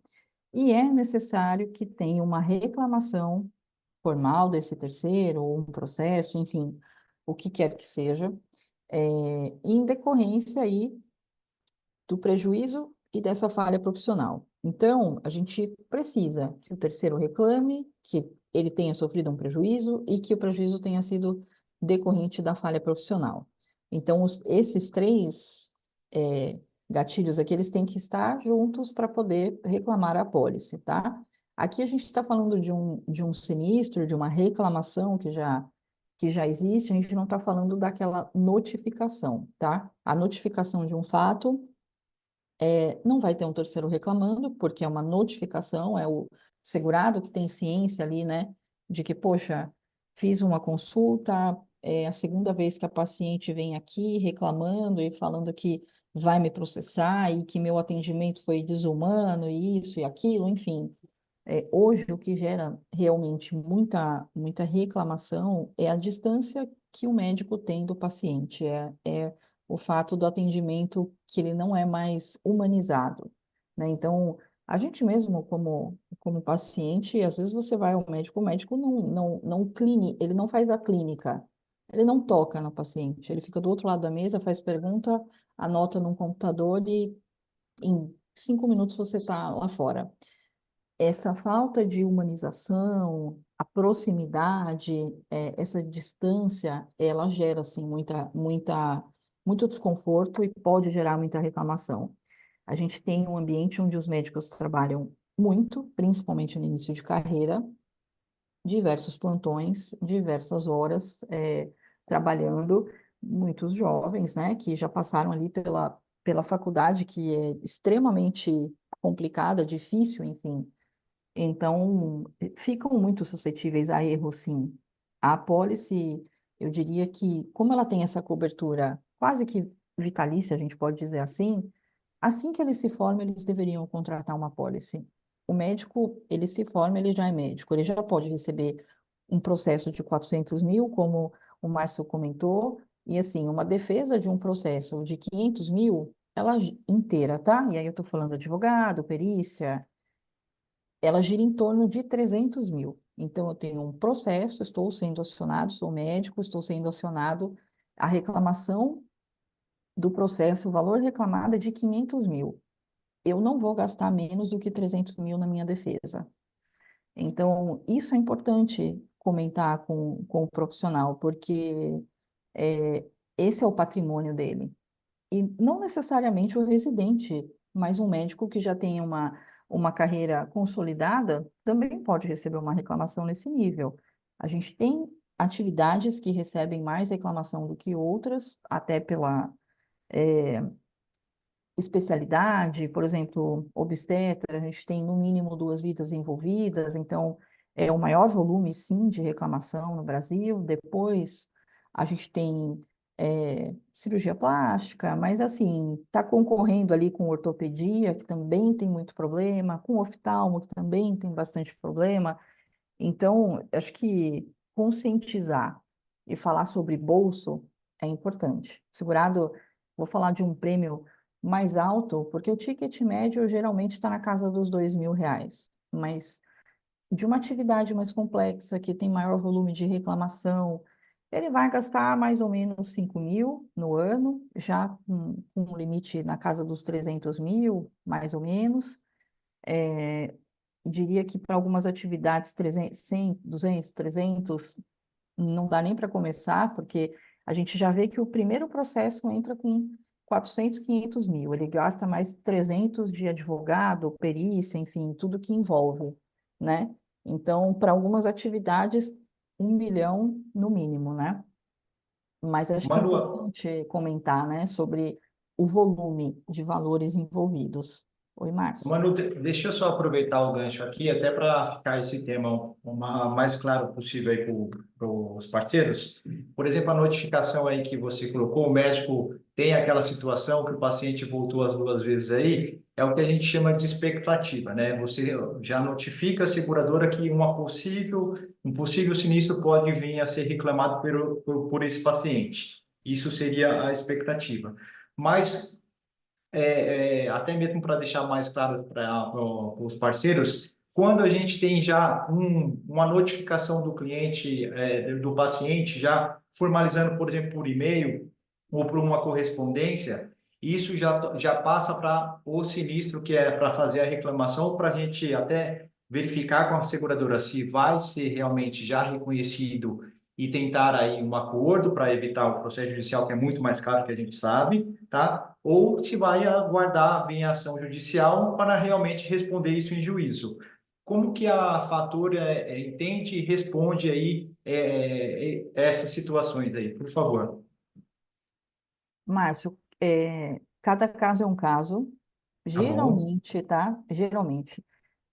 e é necessário que tenha uma reclamação formal desse terceiro, ou um processo, enfim, o que quer que seja, em decorrência aí do prejuízo e dessa falha profissional. Então, a gente precisa que o terceiro reclame, que ele tenha sofrido um prejuízo e que o prejuízo tenha sido decorrente da falha profissional. Então, esses três gatilhos aqui, eles têm que estar juntos para poder reclamar a apólice, tá? Aqui a gente está falando de um sinistro, de uma reclamação que já existe, a gente não está falando daquela notificação, tá? A notificação de um fato não vai ter um terceiro reclamando, porque é uma notificação, é o segurado que tem ciência ali, né, de que, poxa, fiz uma consulta, é a segunda vez que a paciente vem aqui reclamando e falando que vai me processar e que meu atendimento foi desumano, e isso e aquilo, enfim. Hoje, o que gera realmente muita reclamação é a distância que o médico tem do paciente, é o fato do atendimento que ele não é mais humanizado, né? Então, a gente mesmo, como paciente, às vezes você vai ao médico, o médico ele não faz a clínica, ele não toca no paciente, ele fica do outro lado da mesa, faz pergunta, anota num computador e em 5 minutos você está lá fora. Essa falta de humanização, a proximidade, essa distância, ela gera, assim, muito desconforto e pode gerar muita reclamação. A gente tem um ambiente onde os médicos trabalham muito, principalmente no início de carreira, diversos plantões, diversas horas, trabalhando, muitos jovens, né, que já passaram ali pela faculdade, que é extremamente complicada, difícil, enfim, então, ficam muito suscetíveis a erro, sim. A apólice, eu diria que, como ela tem essa cobertura quase que vitalícia, a gente pode dizer assim que eles se formam, eles deveriam contratar uma apólice. O médico, ele se forma, ele já é médico, ele já pode receber um processo de 400 mil, como o Márcio comentou, e assim, uma defesa de um processo de 500 mil, ela inteira, tá? E aí eu estou falando advogado, perícia, ela gira em torno de 300 mil. Então, eu tenho um processo, estou sendo acionado, sou médico, estou sendo acionado, a reclamação do processo, o valor reclamado é de 500 mil. Eu não vou gastar menos do que 300 mil na minha defesa. Então, isso é importante comentar com o profissional, porque esse é o patrimônio dele. E não necessariamente o residente, mas um médico que já tem uma carreira consolidada também pode receber uma reclamação nesse nível. A gente tem atividades que recebem mais reclamação do que outras, até especialidade, por exemplo, obstetra, a gente tem no mínimo 2 vidas envolvidas, então é o maior volume, sim, de reclamação no Brasil. Depois a gente tem cirurgia plástica, mas assim, está concorrendo ali com ortopedia, que também tem muito problema, com oftalmo, que também tem bastante problema. Então, acho que conscientizar e falar sobre bolso é importante. Segurado, vou falar de um prêmio mais alto, porque o ticket médio geralmente está na casa dos R$ 2.000, mas de uma atividade mais complexa, que tem maior volume de reclamação, ele vai gastar mais ou menos 5.000 no ano, já com um limite na casa dos 300.000, mais ou menos. Diria que para algumas atividades, 300, 100, 200, 300, não dá nem para começar, porque a gente já vê que o primeiro processo entra com 400, 500 mil. Ele gasta mais 300 de advogado, perícia, enfim, tudo que envolve, né? Então, para algumas atividades, 1 milhão no mínimo, né? Mas acho que é Manu, importante comentar, né, sobre o volume de valores envolvidos. Oi, Márcio. Manu, deixa eu só aproveitar o gancho aqui, até para ficar esse tema o mais claro possível aí para os parceiros. Por exemplo, a notificação aí que você colocou, o médico tem aquela situação que o paciente voltou as 2 vezes aí, é o que a gente chama de expectativa, né? Você já notifica a seguradora que um possível sinistro pode vir a ser reclamado por esse paciente. Isso seria a expectativa. Mas até mesmo para deixar mais claro para os parceiros, quando a gente tem já uma notificação do cliente, do paciente, já formalizando, por exemplo, por e-mail ou por uma correspondência, isso já passa para o sinistro, que é para fazer a reclamação, para a gente até verificar com a seguradora se vai ser realmente já reconhecido e tentar aí um acordo para evitar o processo judicial, que é muito mais caro que a gente sabe, tá? Ou se vai aguardar vir a ação judicial para realmente responder isso em juízo. Como que a Fator entende e responde aí essas situações aí, por favor? Márcio, cada caso é um caso, Tá bom? geralmente, tá? Geralmente.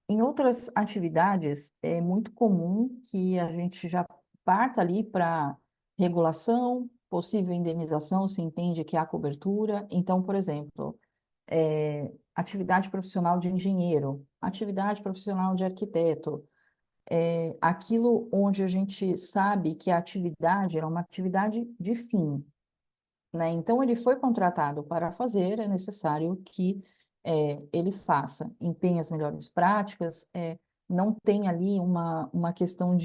Em outras atividades, é muito comum que a gente já parta ali para regulação, possível indenização, se entende que há cobertura. Então, por exemplo, atividade profissional de engenheiro, atividade profissional de arquiteto, aquilo onde a gente sabe que a atividade era uma atividade de fim, né? Então, ele foi contratado para fazer, é necessário que ele faça, empenhe as melhores práticas, não tem ali uma questão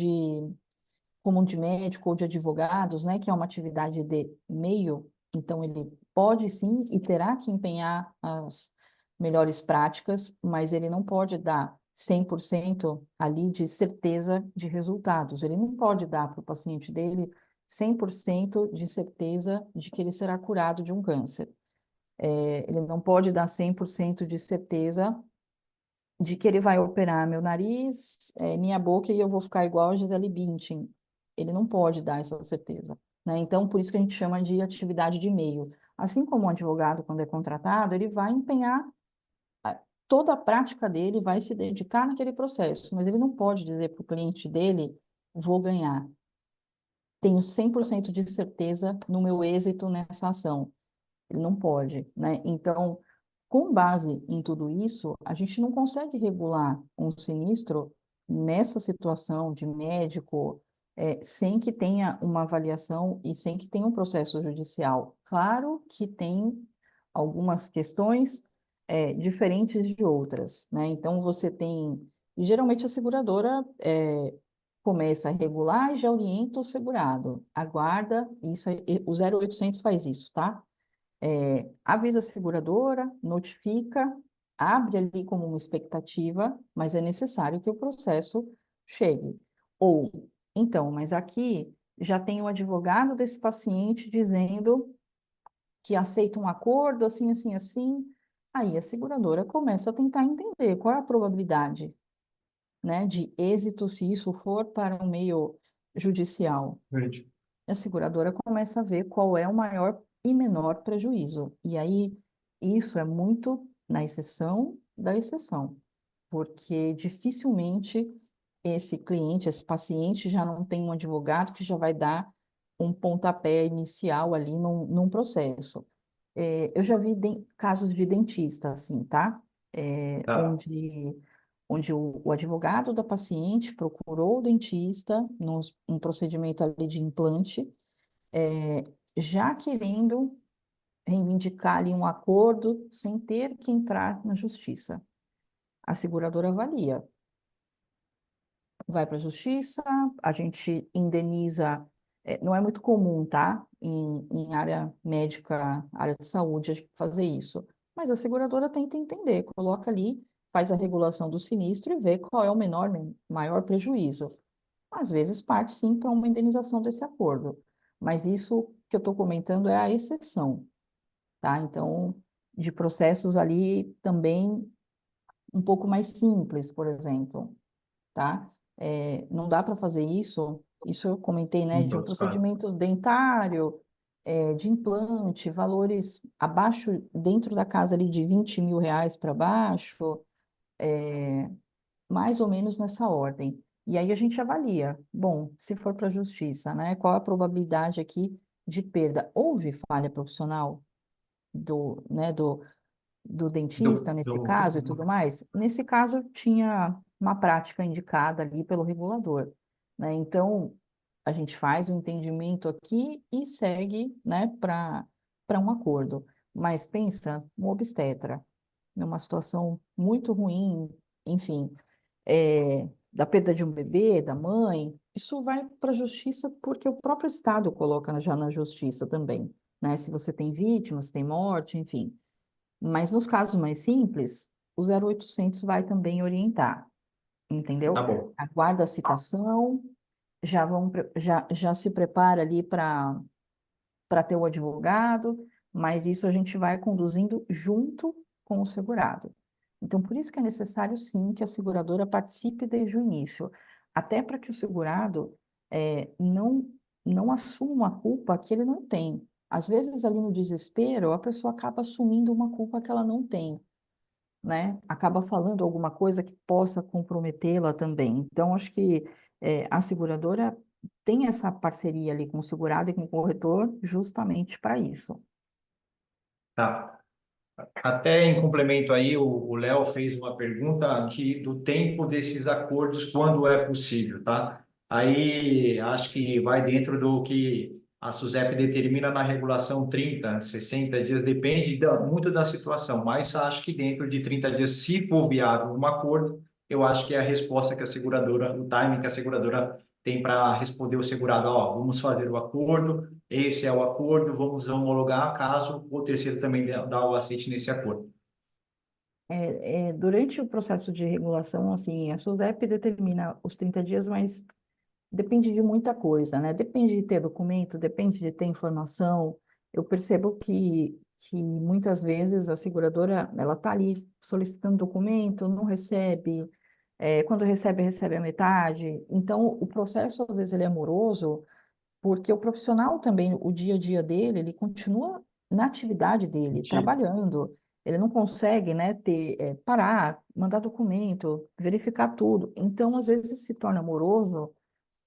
como de médico ou de advogados, né, que é uma atividade de meio, então ele pode sim e terá que empenhar as melhores práticas, mas ele não pode dar 100% ali de certeza de resultados. Ele não pode dar para o paciente dele 100% de certeza de que ele será curado de um câncer. Ele não pode dar 100% de certeza de que ele vai operar meu nariz, minha boca e eu vou ficar igual a Gisele Bündchen. Ele não pode dar essa certeza, né? Então, por isso que a gente chama de atividade de meio. Assim como um advogado, quando é contratado, ele vai empenhar toda a prática dele, vai se dedicar naquele processo, mas ele não pode dizer para o cliente dele, vou ganhar. Tenho 100% de certeza no meu êxito nessa ação. Ele não pode, né? Então, com base em tudo isso, a gente não consegue regular um sinistro nessa situação de médico, sem que tenha uma avaliação e sem que tenha um processo judicial. Claro que tem algumas questões, diferentes de outras, né? Então, você tem... E geralmente a seguradora começa a regular e já orienta o segurado. Aguarda, isso, o 0800 faz isso, tá? Avisa a seguradora, notifica, abre ali como uma expectativa, mas é necessário que o processo chegue. Ou, então, mas aqui já tem o advogado desse paciente dizendo que aceita um acordo, assim, assim, assim. Aí a seguradora começa a tentar entender qual é a probabilidade, né, de êxito se isso for para o meio judicial. A seguradora começa a ver qual é o maior e menor prejuízo. E aí isso é muito na exceção da exceção, porque dificilmente esse cliente, esse paciente já não tem um advogado que já vai dar um pontapé inicial ali num processo. Eu já vi casos de dentista, assim, tá? Tá. Onde o advogado da paciente procurou o dentista num procedimento ali de implante, já querendo reivindicar ali um acordo sem ter que entrar na justiça. A seguradora avalia, vai para a justiça, a gente indeniza, não é muito comum, tá? Em área médica, área de saúde, a gente fazer isso. Mas a seguradora tenta entender, coloca ali, faz a regulação do sinistro e vê qual é o maior prejuízo. Às vezes parte sim para uma indenização desse acordo. Mas isso que eu estou comentando é a exceção, tá? Então, de processos ali também um pouco mais simples, por exemplo, tá? Não dá para fazer isso eu comentei, né, Em de um todos, claro. procedimento dentário, de implante, valores abaixo, dentro da casa ali de R$ 20.000 para baixo, mais ou menos nessa ordem. E aí a gente avalia, bom, se for para a justiça, né, qual a probabilidade aqui de perda? Houve falha profissional do dentista, nesse caso, e tudo mais? Nesse caso, tinha uma prática indicada ali pelo regulador, né? Então, a gente faz o entendimento aqui e segue, né, para um acordo. Mas pensa, um obstetra, numa situação muito ruim, enfim, da perda de um bebê, da mãe, isso vai para a justiça porque o próprio Estado coloca já na justiça também, né? Se você tem vítimas, tem morte, enfim. Mas nos casos mais simples, o 0800 vai também orientar, Tá entendeu? bom. Aguarda a citação, já se prepara ali para ter o advogado, mas isso a gente vai conduzindo junto com o segurado. Então, por isso que é necessário, sim, que a seguradora participe desde o início, até para que o segurado não assuma uma culpa que ele não tem. Às vezes, ali no desespero, a pessoa acaba assumindo uma culpa que ela não tem, né? Acaba falando alguma coisa que possa comprometê-la também. Então, acho que a seguradora tem essa parceria ali com o segurado e com o corretor justamente para isso. Tá. Até em complemento aí, o Léo fez uma pergunta do tempo desses acordos, quando é possível, tá? Aí acho que vai dentro do que a SUSEP determina na regulação 30, 60 dias, depende muito da situação, mas acho que dentro de 30 dias, se for viável um acordo, eu acho que é a resposta que a seguradora, o timing que a seguradora tem para responder o segurado, ó, vamos fazer o acordo, esse é o acordo, vamos homologar caso o terceiro também dá o aceite nesse acordo. Durante o processo de regulação, assim, a SUSEP determina os 30 dias, mas depende de muita coisa, né? Depende de ter documento, depende de ter informação. Eu percebo que muitas vezes a seguradora, ela está ali solicitando documento, não recebe, quando recebe, recebe a metade. Então, o processo, às vezes, ele é moroso, porque o profissional também, o dia a dia dele, ele continua na atividade dele, trabalhando. Ele não consegue, né, parar, mandar documento, verificar tudo. Então, às vezes, se torna moroso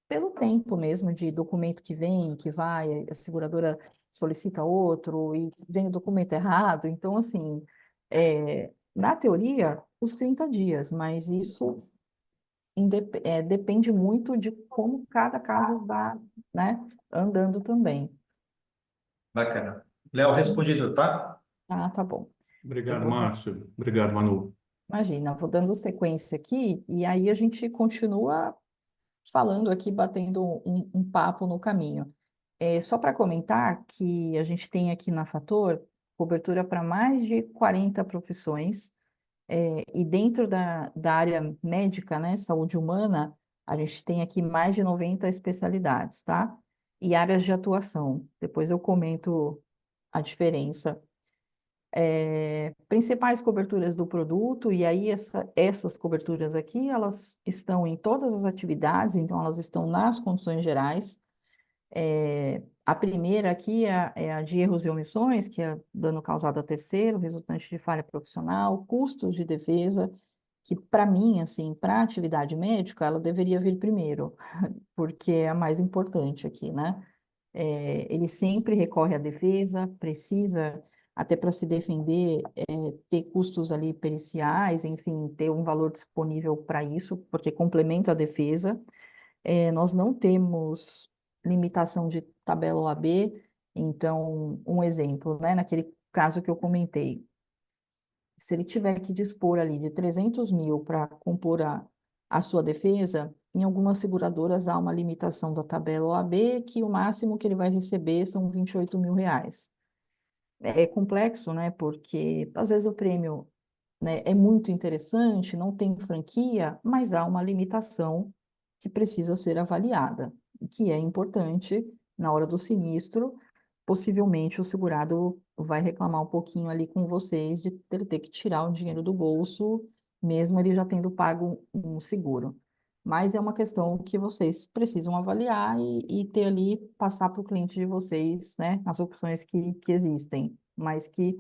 pelo tempo mesmo de documento que vem, que vai, a seguradora solicita outro e vem o documento errado. Então, assim, na teoria, os 30 dias, mas isso depende muito de como cada caso vai, né, andando também. Bacana. Léo, respondido, tá? Ah, tá bom. Eu Obrigado, vou, Márcio. Obrigado, Manu. imagina, vou dando sequência aqui e aí a gente continua falando aqui, batendo um papo no caminho. Só para comentar que a gente tem aqui na Fator cobertura para mais de 40 profissões, e dentro da área médica, né, saúde humana, a gente tem aqui mais de 90 especialidades, tá? E áreas de atuação. Depois eu comento a diferença. Principais coberturas do produto, e aí essas coberturas aqui, elas estão em todas as atividades, então elas estão nas condições gerais. A primeira aqui é a de erros e omissões, que é dano causado a terceiro, resultante de falha profissional, custos de defesa, que para mim, assim, para a atividade médica, ela deveria vir primeiro, porque é a mais importante aqui, né? Ele sempre recorre à defesa, precisa, até para se defender, ter custos ali periciais, enfim, ter um valor disponível para isso, porque complementa a defesa. Nós não temos limitação de tabela OAB, então, um exemplo, né, naquele caso que eu comentei, se ele tiver que dispor ali de 300 mil para compor a sua defesa, em algumas seguradoras há uma limitação da tabela OAB, que o máximo que ele vai receber são 28 mil reais. É complexo, né, porque às vezes o prêmio, né, é muito interessante, não tem franquia, mas há uma limitação que precisa ser avaliada, que é importante na hora do sinistro. Possivelmente o segurado vai reclamar um pouquinho ali com vocês de ter que tirar o dinheiro do bolso, mesmo ele já tendo pago um seguro. Mas é uma questão que vocês precisam avaliar e ter ali, passar para o cliente de vocês, né, as opções que existem, mas que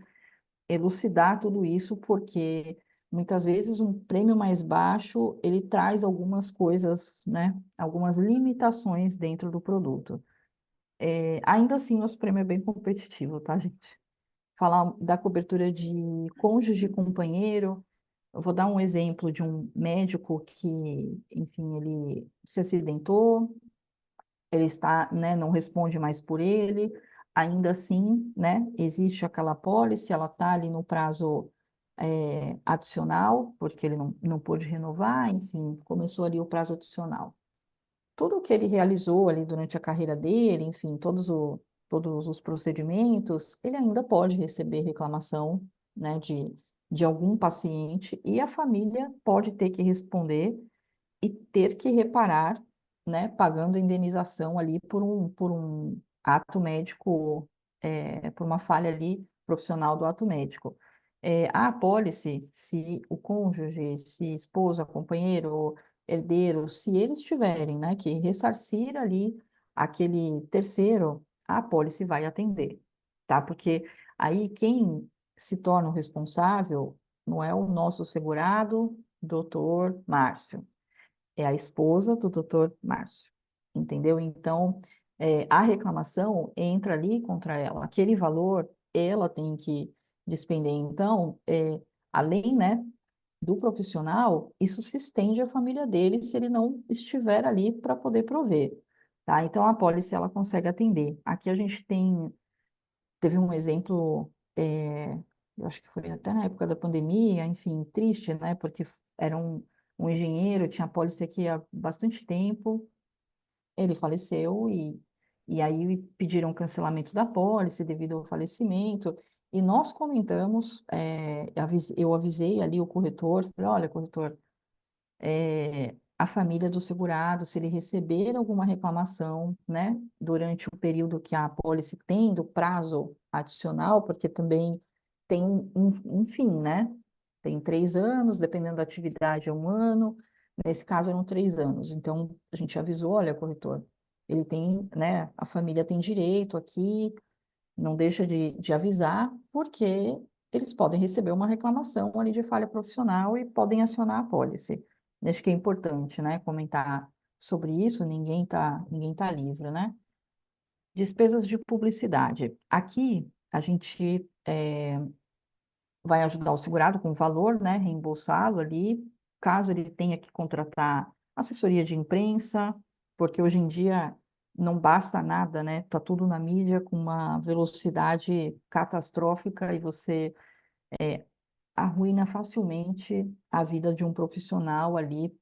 elucidar tudo isso, porque muitas vezes um prêmio mais baixo, ele traz algumas coisas, né, algumas limitações dentro do produto. Ainda assim, nosso prêmio é bem competitivo, tá, gente? Falar da cobertura de cônjuge e companheiro, eu vou dar um exemplo de um médico que, enfim, ele se acidentou, ele está, né, não responde mais por ele, ainda assim, né, existe aquela apólice, ela está ali no prazo adicional, porque ele não pôde renovar, enfim, começou ali o prazo adicional. Tudo o que ele realizou ali durante a carreira dele, enfim, todos os procedimentos, ele ainda pode receber reclamação, né, de algum paciente, e a família pode ter que responder e ter que reparar, né, pagando indenização ali por um ato médico, por uma falha ali profissional do ato médico. A apólice, se o cônjuge, se esposa, companheiro, herdeiro, se eles tiverem, né, que ressarcir ali aquele terceiro, a apólice vai atender, tá? Porque aí quem se torna o responsável não é o nosso segurado, doutor Márcio, é a esposa do doutor Márcio, entendeu? Então, a reclamação entra ali contra ela. Aquele valor, ela tem que despender. Então, além, né, do profissional, isso se estende à família dele se ele não estiver ali para poder prover, tá? Então, a apólice, ela consegue atender. Aqui a gente teve um exemplo, eu acho que foi até na época da pandemia, enfim, triste, né? Porque era um engenheiro, tinha apólice aqui há bastante tempo, ele faleceu e aí pediram cancelamento da apólice devido ao falecimento, e nós comentamos, eu avisei ali o corretor, falei, olha, corretor, a família do segurado, se ele receber alguma reclamação, né, durante o período que a apólice tem do prazo adicional, porque também tem um fim, né? Tem 3 anos, dependendo da atividade, é um ano. Nesse caso, eram 3 anos. Então, a gente avisou, olha, corretor, ele tem, né, a família tem direito aqui, não deixa de avisar, porque eles podem receber uma reclamação ali de falha profissional e podem acionar a apólice. Acho que é importante, né, comentar sobre isso, ninguém tá livre, né? Despesas de publicidade. Aqui, a gente vai ajudar o segurado com o valor, né, reembolsá-lo ali, caso ele tenha que contratar assessoria de imprensa, porque hoje em dia não basta nada, né? Tá tudo na mídia com uma velocidade catastrófica e você arruína facilmente a vida de um profissional ali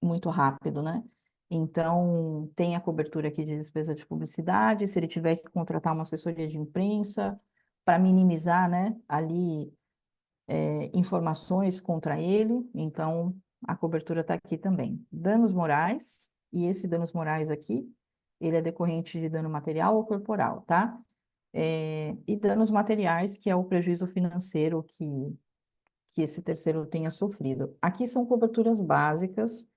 muito rápido, né? Então, tem a cobertura aqui de despesa de publicidade, se ele tiver que contratar uma assessoria de imprensa para minimizar, né, ali informações contra ele, então a cobertura está aqui também. Danos morais, e esse danos morais aqui, ele é decorrente de dano material ou corporal, tá? E danos materiais, que é o prejuízo financeiro que esse terceiro tenha sofrido. Aqui são coberturas básicas,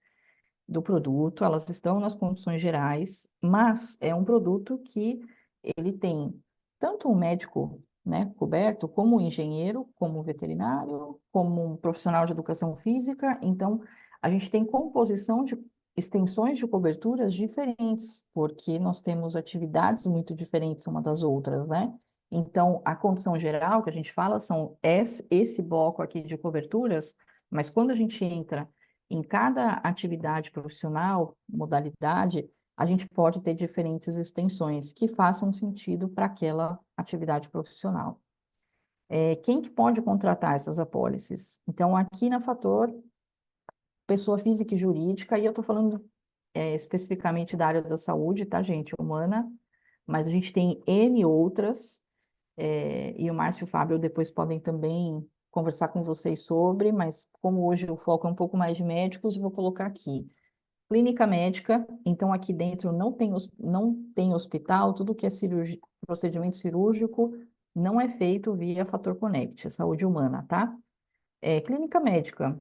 do produto, elas estão nas condições gerais, mas é um produto que ele tem tanto um médico, né, coberto, como um engenheiro, como um veterinário, como um profissional de educação física. Então, a gente tem composição de extensões de coberturas diferentes, porque nós temos atividades muito diferentes uma das outras, né? Então, a condição geral que a gente fala são esse bloco aqui de coberturas, mas quando a gente entra em cada atividade profissional, modalidade, a gente pode ter diferentes extensões que façam sentido para aquela atividade profissional. Quem que pode contratar essas apólices? Então, aqui na Fator, pessoa física e jurídica, e eu estou falando especificamente da área da saúde, tá, gente? Humana, mas a gente tem N outras, e o Márcio e o Fábio depois podem também conversar com vocês sobre, mas como hoje o foco é um pouco mais de médicos, eu vou colocar aqui. Clínica médica, então aqui dentro não tem hospital, tudo que é procedimento cirúrgico não é feito via Fator Connect, saúde humana, tá? Clínica médica,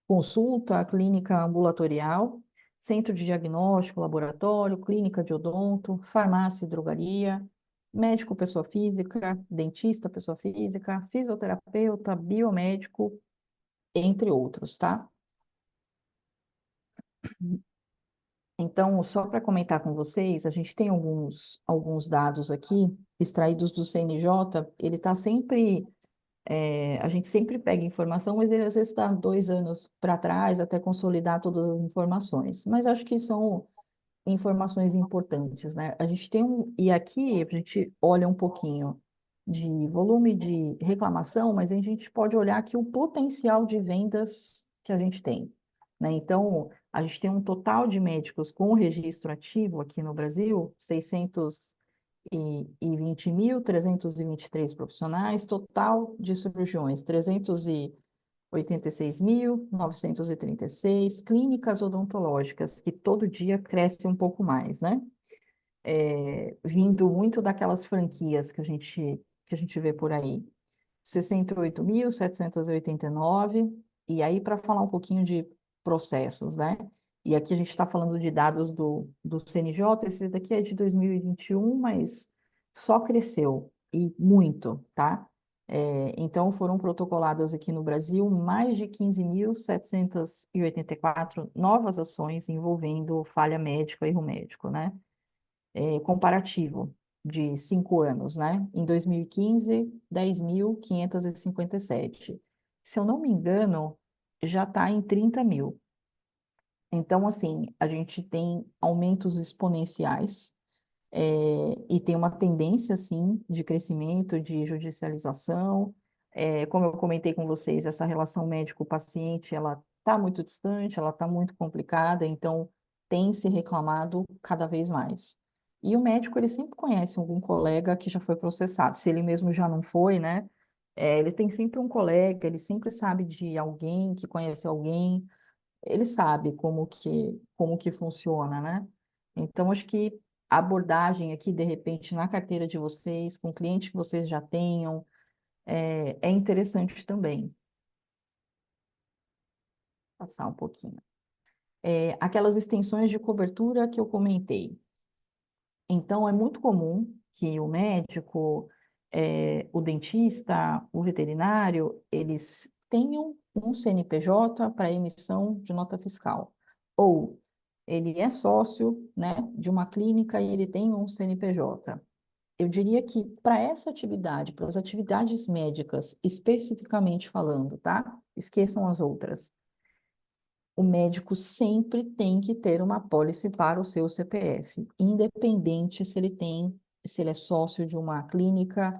consulta, clínica ambulatorial, centro de diagnóstico, laboratório, clínica de odonto, farmácia e drogaria, médico pessoa física, dentista pessoa física, fisioterapeuta, biomédico, entre outros, tá? Então, só para comentar com vocês, a gente tem alguns dados aqui, extraídos do CNJ, ele está sempre, a gente sempre pega informação, mas ele às vezes está 2 anos para trás, até consolidar todas as informações. Mas acho que são informações importantes, né? A gente tem e aqui a gente olha um pouquinho de volume de reclamação, mas a gente pode olhar aqui o potencial de vendas que a gente tem, né? Então, a gente tem um total de médicos com registro ativo aqui no Brasil, 620.323 profissionais, total de cirurgiões, 386.936, clínicas odontológicas, que todo dia cresce um pouco mais, né? Vindo muito daquelas franquias que a gente vê por aí. 68.789, e aí para falar um pouquinho de processos, né? E aqui a gente está falando de dados do CNJ, esse daqui é de 2021, mas só cresceu, e muito, tá? Então, foram protocoladas aqui no Brasil mais de 15.784 novas ações envolvendo falha médica, erro médico, né? Comparativo de 5 anos, né? Em 2015, 10.557. Se eu não me engano, já está em 30 mil. Então, assim, a gente tem aumentos exponenciais, e tem uma tendência, sim, de crescimento, de judicialização. Como eu comentei com vocês, essa relação médico-paciente, ela está muito distante, ela está muito complicada, então tem se reclamado cada vez mais. E o médico, ele sempre conhece algum colega que já foi processado. Se ele mesmo já não foi, né? Ele tem sempre um colega, ele sempre sabe de alguém que conhece alguém, ele sabe como que funciona, né? Então, acho que a abordagem aqui, de repente, na carteira de vocês, com cliente que vocês já tenham, é interessante também. Passar um pouquinho. Aquelas extensões de cobertura que eu comentei. Então, é muito comum que o médico, o dentista, o veterinário, eles tenham um CNPJ para emissão de nota fiscal. Ou ele é sócio, né, de uma clínica e ele tem um CNPJ. Eu diria que para essa atividade, para as atividades médicas, especificamente falando, tá? Esqueçam as outras. O médico sempre tem que ter uma apólice para o seu CPF, independente se ele é sócio de uma clínica,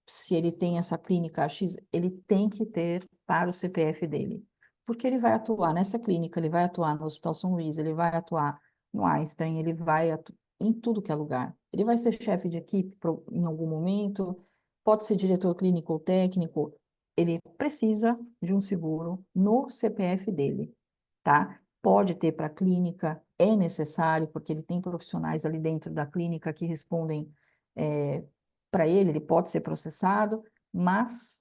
se ele tem essa clínica X, ele tem que ter para o CPF dele. Porque ele vai atuar nessa clínica, ele vai atuar no Hospital São Luís, ele vai atuar no Einstein, ele vai em tudo que é lugar. Ele vai ser chefe de equipe em algum momento, pode ser diretor clínico ou técnico, ele precisa de um seguro no CPF dele, tá? Pode ter para a clínica, é necessário, porque ele tem profissionais ali dentro da clínica que respondem para ele pode ser processado, mas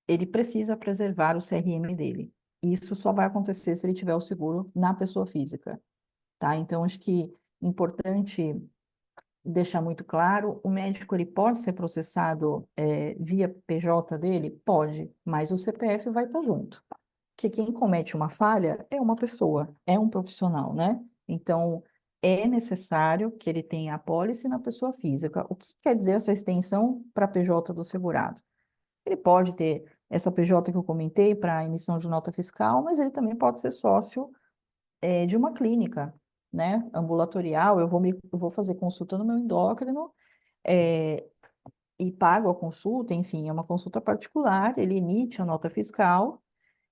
ele precisa preservar o CRM dele, Isso só vai acontecer se ele tiver o seguro na pessoa física, tá? Então, acho que é importante deixar muito claro, o médico ele pode ser processado via PJ dele? Pode, mas o CPF vai estar junto. Porque quem comete uma falha é uma pessoa, é um profissional, né? Então, é necessário que ele tenha a apólice na pessoa física. O que quer dizer essa extensão para PJ do segurado? Ele pode ter essa PJ que eu comentei para emissão de nota fiscal, mas ele também pode ser sócio de uma clínica, né, ambulatorial. Eu vou fazer consulta no meu endócrino, é, e pago a consulta, enfim, é uma consulta particular, ele emite a nota fiscal,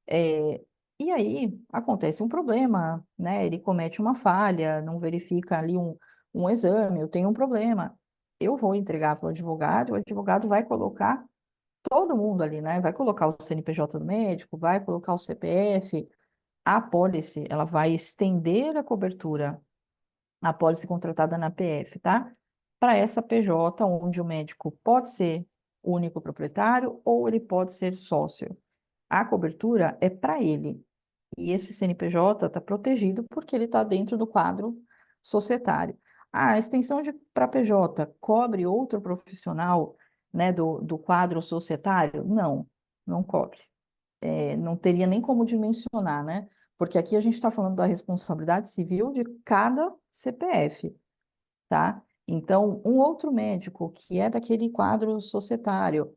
é, e aí acontece um problema, né, ele comete uma falha, não verifica ali um exame, eu tenho um problema. Eu vou entregar para o advogado vai colocar todo mundo ali, né? Vai colocar o CNPJ do médico, vai colocar o CPF, a apólice, ela vai estender a cobertura, a apólice contratada na PF, tá? Para essa PJ, onde o médico pode ser o único proprietário ou ele pode ser sócio. A cobertura é para ele. E esse CNPJ está protegido porque ele está dentro do quadro societário. A extensão para PJ cobre outro profissional, né, do quadro societário? Não, não cobre. Não teria nem como dimensionar, né? Porque aqui a gente está falando da responsabilidade civil de cada CPF, tá? Então, um outro médico que é daquele quadro societário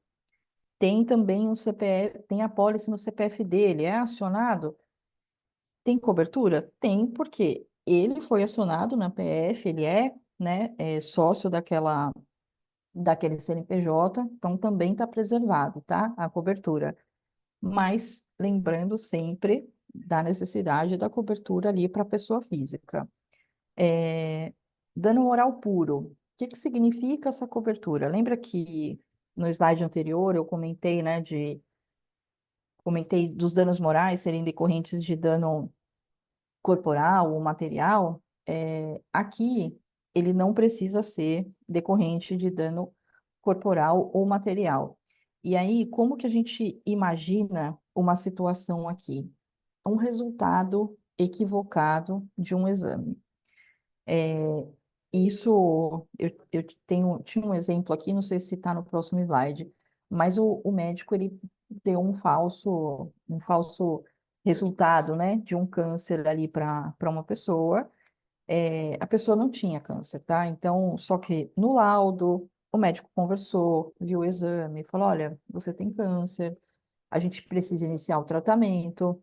tem também um CPF, tem a apólice no CPF dele, é acionado? Tem cobertura? Tem, porque ele foi acionado na PF, ele né, sócio daquele CNPJ, então também está preservado, tá? A cobertura. Mas lembrando sempre da necessidade da cobertura ali para a pessoa física. Dano moral puro. O que que significa essa cobertura? Lembra que no slide anterior eu comentei, né, comentei dos danos morais serem decorrentes de dano corporal ou material? Aqui ele não precisa ser decorrente de dano corporal ou material. E aí, como que a gente imagina uma situação aqui? Um resultado equivocado de um exame. Isso, eu tinha um exemplo aqui, não sei se está no próximo slide, mas o médico, ele deu um falso resultado, né, de um câncer ali para uma pessoa. A pessoa não tinha câncer, tá? Então, só que no laudo, o médico conversou, viu o exame, falou, olha, você tem câncer, a gente precisa iniciar o tratamento,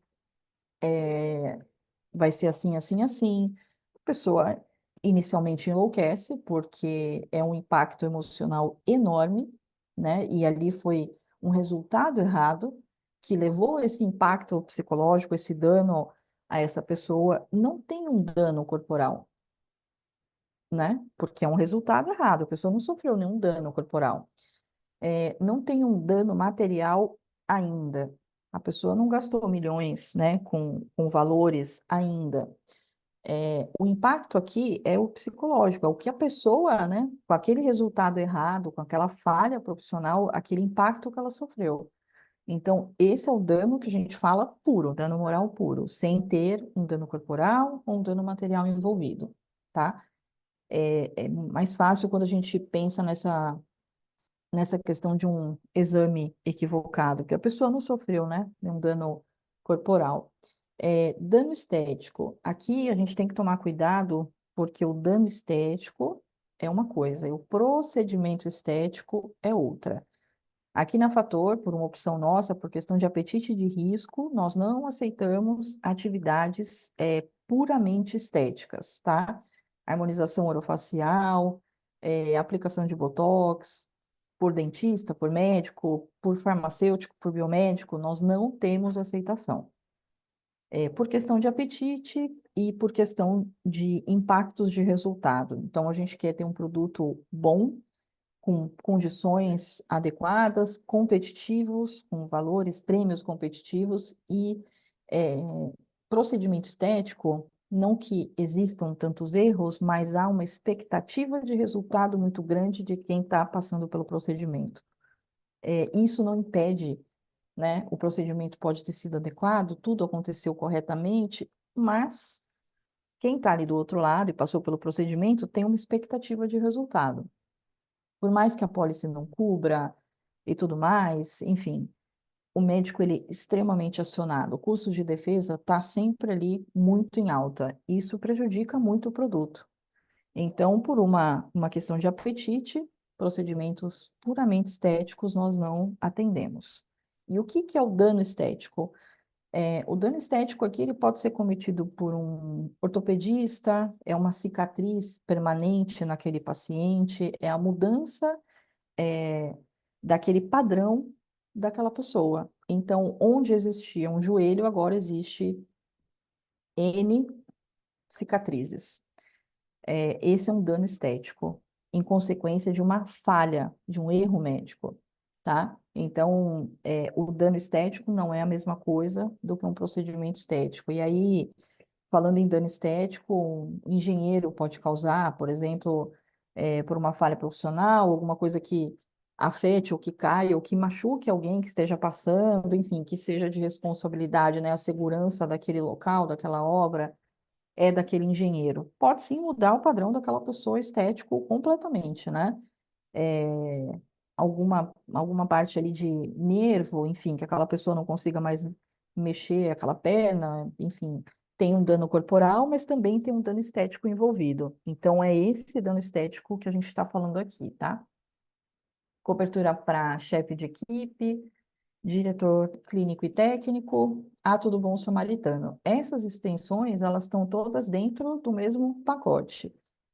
vai ser assim, assim, assim. A pessoa inicialmente enlouquece, porque é um impacto emocional enorme, né? E ali foi um resultado errado que levou esse impacto psicológico, esse dano a essa pessoa. Não tem um dano corporal, né? Porque é um resultado errado, a pessoa não sofreu nenhum dano corporal. Não tem um dano material ainda. A pessoa não gastou milhões, né, com valores ainda. O impacto aqui é o psicológico, é o que a pessoa, né, com aquele resultado errado, com aquela falha profissional, aquele impacto que ela sofreu. Então, esse é o dano que a gente fala puro, dano moral puro, sem ter um dano corporal ou um dano material envolvido, tá? É mais fácil quando a gente pensa nessa questão de um exame equivocado, porque a pessoa não sofreu, né, um dano corporal. Dano estético. Aqui a gente tem que tomar cuidado, porque o dano estético é uma coisa e o procedimento estético é outra. Aqui na Fator, por uma opção nossa, por questão de apetite de risco, nós não aceitamos atividades puramente estéticas, tá? Harmonização orofacial, aplicação de botox, por dentista, por médico, por farmacêutico, por biomédico, nós não temos aceitação. Por questão de apetite e por questão de impactos de resultado. Então, a gente quer ter um produto bom, com condições adequadas, competitivos, com valores, prêmios competitivos e é, procedimento estético, não que existam tantos erros, mas há uma expectativa de resultado muito grande de quem está passando pelo procedimento. Isso não impede né? O procedimento pode ter sido adequado, tudo aconteceu corretamente, mas quem está ali do outro lado e passou pelo procedimento tem uma expectativa de resultado. Por mais que a pólice não cubra e tudo mais, enfim, o médico ele é extremamente acionado. O custo de defesa está sempre ali muito em alta. Isso prejudica muito o produto. Então, por uma questão de apetite, procedimentos puramente estéticos nós não atendemos. E o que que é o dano estético? O dano estético aqui ele pode ser cometido por um ortopedista, é uma cicatriz permanente naquele paciente, é a mudança daquele padrão daquela pessoa. Então, onde existia um joelho, agora existe N cicatrizes. Esse é um dano estético, em consequência de uma falha, de um erro médico, tá? Então, o dano estético não é a mesma coisa do que um procedimento estético. E aí, falando em dano estético, um engenheiro pode causar, por exemplo, por uma falha profissional, alguma coisa que afete ou que caia ou que machuque alguém que esteja passando, enfim, que seja de responsabilidade, né? A segurança daquele local, daquela obra é daquele engenheiro. Pode sim mudar o padrão daquela pessoa estético completamente, né? Alguma parte ali de nervo, enfim, que aquela pessoa não consiga mais mexer aquela perna, enfim, tem um dano corporal, mas também tem um dano estético envolvido. Então, é esse dano estético que a gente está falando aqui, tá? Cobertura para chefe de equipe, diretor clínico e técnico, ato do bom samaritano. Essas extensões, elas estão todas dentro do mesmo pacote.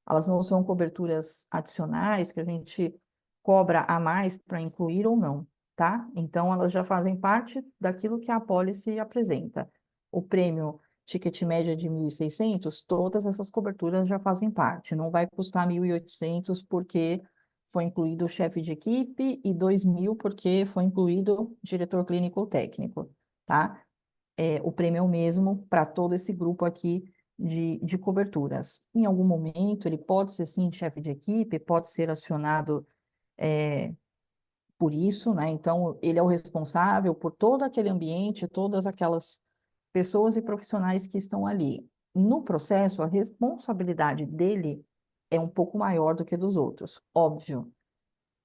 Elas não são coberturas adicionais que a gente cobra a mais para incluir ou não, tá? Então, elas já fazem parte daquilo que a apólice apresenta. O prêmio ticket média de 1.600, todas essas coberturas já fazem parte. Não vai custar 1.800 porque foi incluído o chefe de equipe e 2.000 porque foi incluído diretor clínico ou técnico, tá? O prêmio é o mesmo para todo esse grupo aqui de coberturas. Em algum momento, ele pode ser, sim, chefe de equipe, pode ser acionado por isso, né? Então, ele é o responsável por todo aquele ambiente, todas aquelas pessoas e profissionais que estão ali. No processo, a responsabilidade dele é um pouco maior do que dos outros, óbvio.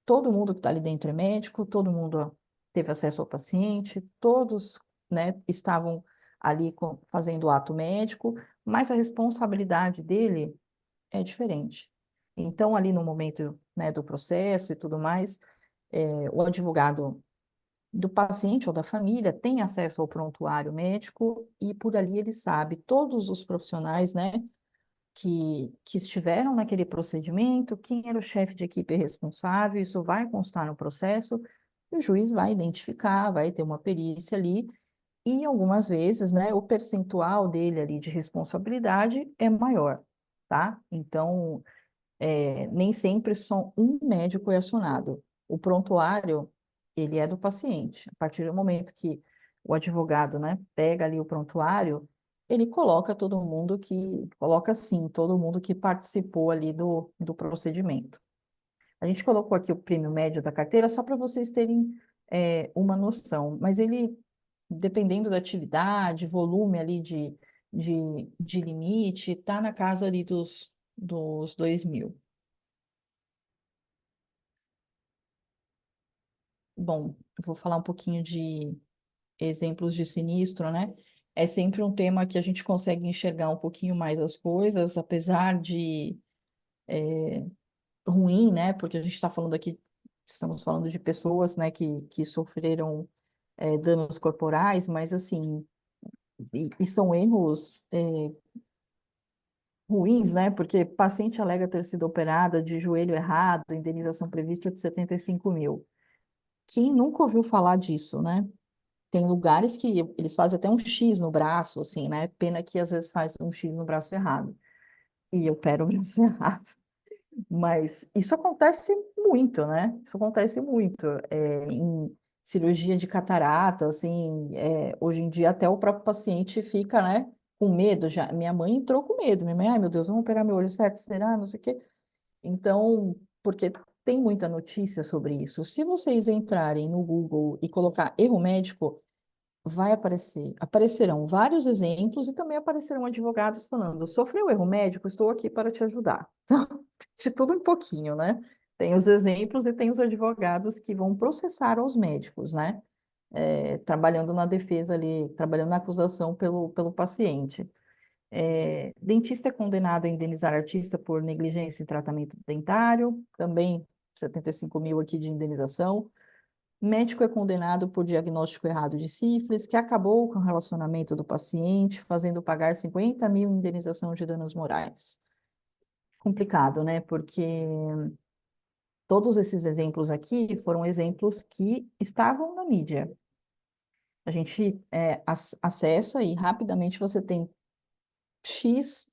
Todo mundo que está ali dentro é médico, todo mundo teve acesso ao paciente, todos, né, estavam ali fazendo o ato médico, mas a responsabilidade dele é diferente. Então, ali no momento, né, do processo e tudo mais, o advogado do paciente ou da família tem acesso ao prontuário médico e por ali ele sabe todos os profissionais, né, que estiveram naquele procedimento, quem era o chefe de equipe responsável, isso vai constar no processo, e o juiz vai identificar, vai ter uma perícia ali, e algumas vezes, né, o percentual dele ali de responsabilidade é maior, tá? Então, nem sempre só um médico é acionado. O prontuário, ele é do paciente. A partir do momento que o advogado, né, pega ali o prontuário, ele coloca sim, todo mundo que participou ali do procedimento. A gente colocou aqui o prêmio médio da carteira só para vocês terem uma noção, mas ele, dependendo da atividade, volume ali de limite, está na casa ali dos 2.000. Bom, eu vou falar um pouquinho de exemplos de sinistro, né? É sempre um tema que a gente consegue enxergar um pouquinho mais as coisas, apesar de ruim, né? Porque a gente está falando aqui, estamos falando de pessoas, né, que sofreram danos corporais, mas assim, e são erros ruins, né? Porque paciente alega ter sido operada de joelho errado, indenização prevista de 75.000. Quem nunca ouviu falar disso, né? Tem lugares que eles fazem até um X no braço, assim, né? Pena que às vezes faz um X no braço errado. E eu opero o braço errado. Mas isso acontece muito, né? Isso acontece muito. Em cirurgia de catarata, assim, hoje em dia até o próprio paciente fica, né? Com medo já. Minha mãe entrou com medo. Minha mãe, ai meu Deus, vamos operar meu olho certo? Será? Não sei o quê. Então, porque tem muita notícia sobre isso. Se vocês entrarem no Google e colocar erro médico, aparecerão vários exemplos e também aparecerão advogados falando, sofreu erro médico, estou aqui para te ajudar. Então, de tudo um pouquinho, né? Tem os exemplos e tem os advogados que vão processar os médicos, né? Trabalhando na defesa ali, trabalhando na acusação pelo paciente. Dentista é condenado a indenizar artista por negligência em tratamento dentário, também 75 mil aqui de indenização. Médico é condenado por diagnóstico errado de sífilis, que acabou com o relacionamento do paciente, fazendo pagar 50 mil em indenização de danos morais. Complicado, né? Porque todos esses exemplos aqui foram exemplos que estavam na mídia. A gente acessa e rapidamente você tem X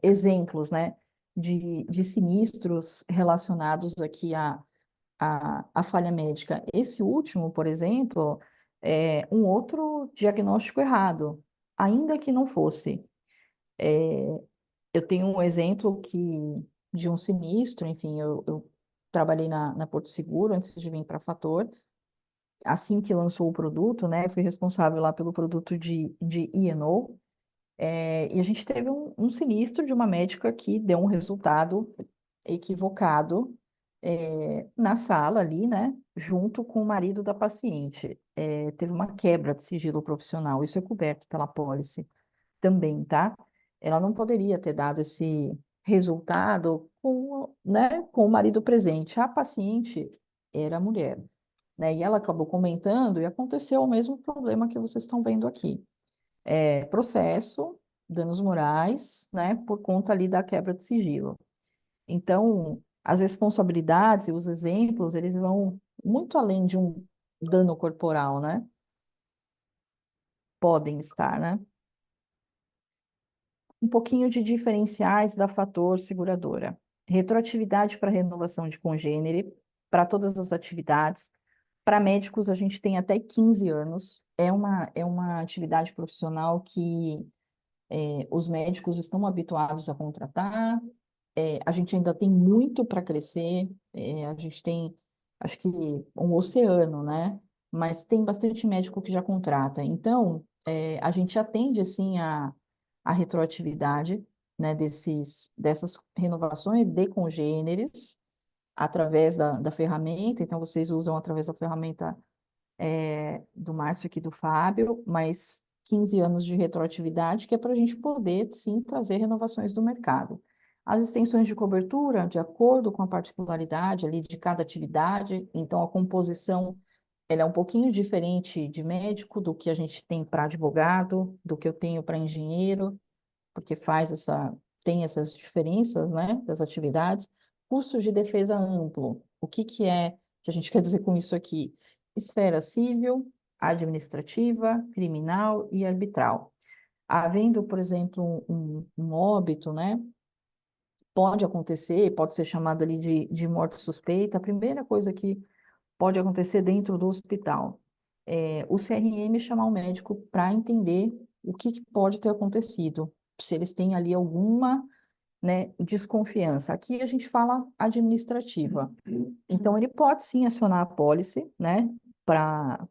exemplos, né, de sinistros relacionados aqui à falha médica. Esse último, por exemplo, é um outro diagnóstico errado, ainda que não fosse. Eu tenho um exemplo de um sinistro, enfim, eu trabalhei na Porto Seguro antes de vir para a Fator. Assim que lançou o produto, né, eu fui responsável lá pelo produto de E&O, e a gente teve um sinistro de uma médica que deu um resultado equivocado na sala ali, né? Junto com o marido da paciente. Teve uma quebra de sigilo profissional, isso é coberto pela pólice também, tá? Ela não poderia ter dado esse resultado né, com o marido presente. A paciente era mulher, né? E ela acabou comentando e aconteceu o mesmo problema que vocês estão vendo aqui. Processo, danos morais, né, por conta ali da quebra de sigilo. Então, as responsabilidades e os exemplos, eles vão muito além de um dano corporal, né? Podem estar, né? Um pouquinho de diferenciais da Fator Seguradora. Retroatividade para renovação de congênere, para todas as atividades. Para médicos, a gente tem até 15 anos. É uma atividade profissional que os médicos estão habituados a contratar. A gente ainda tem muito para crescer. A gente tem, acho que, um oceano, né? Mas tem bastante médico que já contrata. Então, a gente atende, assim, a retroatividade, né, dessas renovações de congêneres através da ferramenta. Então, vocês usam através da ferramenta do Márcio aqui do Fábio, mais 15 anos de retroatividade, que é para a gente poder, sim, trazer renovações do mercado. As extensões de cobertura, de acordo com a particularidade ali de cada atividade, então a composição ela é um pouquinho diferente de médico do que a gente tem para advogado, do que eu tenho para engenheiro, porque tem essas diferenças, né, das atividades. Custos de defesa amplo. O que a gente quer dizer com isso aqui? Esfera civil, administrativa, criminal e arbitral. Havendo, por exemplo, um óbito, né, pode acontecer, pode ser chamado ali de morte suspeita. A primeira coisa que pode acontecer dentro do hospital o CRM chamar o médico para entender o que pode ter acontecido, se eles têm ali alguma, né, desconfiança. Aqui a gente fala administrativa. Então, ele pode sim acionar a pólice, né, para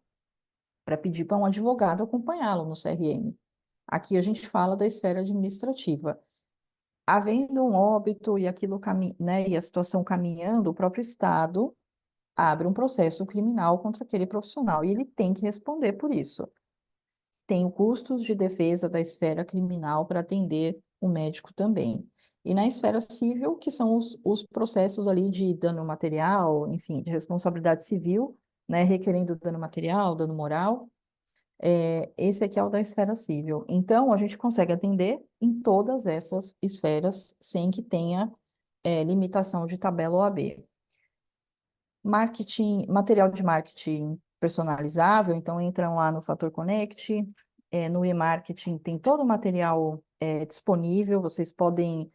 pedir para um advogado acompanhá-lo no CRM. Aqui a gente fala da esfera administrativa. Havendo um óbito e aquilo né, e a situação caminhando, o próprio Estado abre um processo criminal contra aquele profissional e ele tem que responder por isso. Tem custos de defesa da esfera criminal para atender o médico também. E na esfera civil, que são os processos ali de dano material, enfim, de responsabilidade civil, né, requerendo dano material, dano moral. Esse aqui é o da esfera civil. Então, a gente consegue atender em todas essas esferas sem que tenha limitação de tabela OAB. Marketing, material de marketing personalizável, então entram lá no Fator Connect, no e-marketing tem todo o material disponível, vocês podem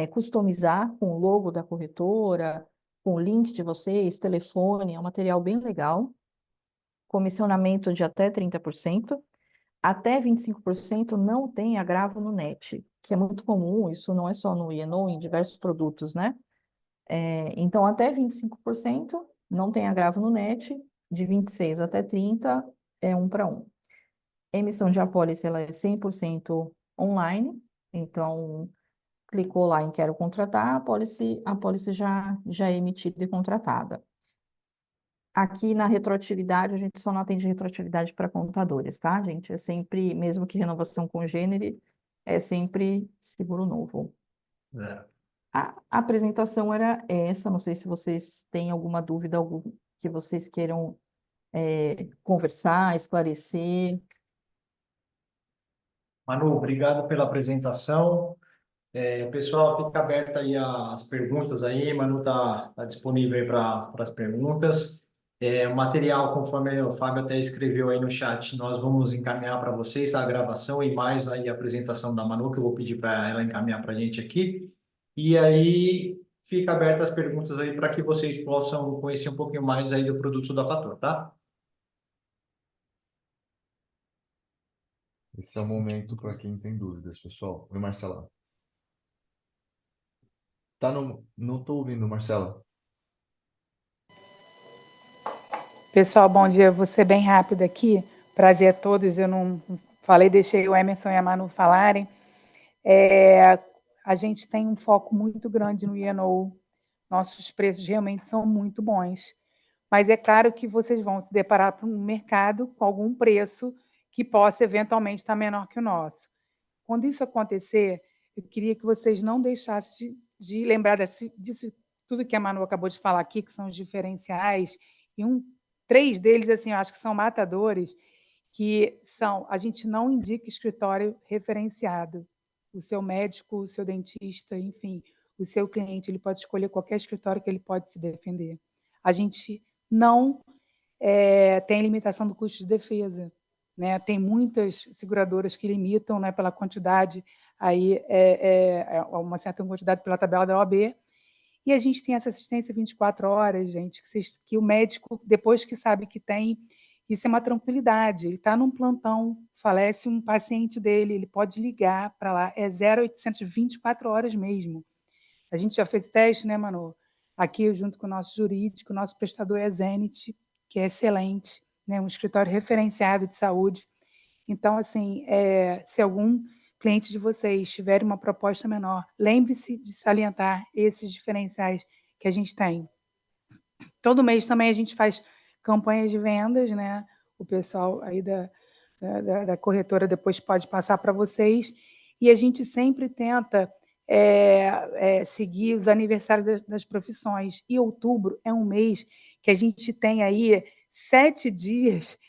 customizar com o logo da corretora, com o link de vocês, telefone, é um material bem legal. Comissionamento de até 30%, até 25% não tem agravo no NET, que é muito comum, isso não é só no E&O, em diversos produtos, né? Então, até 25% não tem agravo no NET, de 26 até 30 é 1 para 1. A emissão de apólice ela é 100% online, então clicou lá em quero contratar, a apólice já é emitida e contratada. Aqui na retroatividade, a gente só não atende retroatividade para contadores, tá, gente? É sempre, mesmo que renovação congênere, é sempre seguro novo. A apresentação era essa, não sei se vocês têm alguma dúvida, algo que vocês queiram conversar, esclarecer. Manu, obrigado pela apresentação. Pessoal, fica aberta aí as perguntas aí. Manu tá disponível aí para as perguntas. O material, conforme o Fábio até escreveu aí no chat, nós vamos encaminhar para vocês a gravação e mais aí a apresentação da Manu, que eu vou pedir para ela encaminhar para a gente aqui. E aí fica aberta as perguntas aí para que vocês possam conhecer um pouquinho mais aí do produto da Fator, tá? Esse é o momento para quem tem dúvidas, pessoal. Oi, Marcela. Não estou ouvindo, Marcela. Pessoal, bom dia. Vou ser bem rápido aqui. Prazer a todos. Eu não falei, deixei o Emerson e a Manu falarem. A gente tem um foco muito grande no E&O. Nossos preços realmente são muito bons. Mas é claro que vocês vão se deparar com um mercado com algum preço que possa eventualmente estar menor que o nosso. Quando isso acontecer, eu queria que vocês não deixassem de lembrar disso tudo que a Manu acabou de falar aqui, que são os diferenciais, e 3 deles, assim, eu acho que são matadores, que são, a gente não indica escritório referenciado. O seu médico, o seu dentista, enfim, o seu cliente, ele pode escolher qualquer escritório que ele pode se defender. A gente não tem limitação do custo de defesa, né? Tem muitas seguradoras que limitam, né, pela quantidade, aí uma certa quantidade pela tabela da OAB, e a gente tem essa assistência 24 horas, gente, que o médico, depois que sabe que tem, isso é uma tranquilidade. Ele está num plantão, falece um paciente dele, ele pode ligar para lá, é 0800 24 horas mesmo. A gente já fez teste, né, Manu? Aqui, junto com o nosso jurídico, o nosso prestador é a Zenit, que é excelente, né, um escritório referenciado de saúde. Então, assim, se algum cliente de vocês tiver uma proposta menor, lembre-se de salientar esses diferenciais que a gente tem. Todo mês também a gente faz campanhas de vendas, né? O pessoal aí da corretora depois pode passar para vocês. E a gente sempre tenta seguir os aniversários das profissões. E outubro é um mês que a gente tem aí 7 dias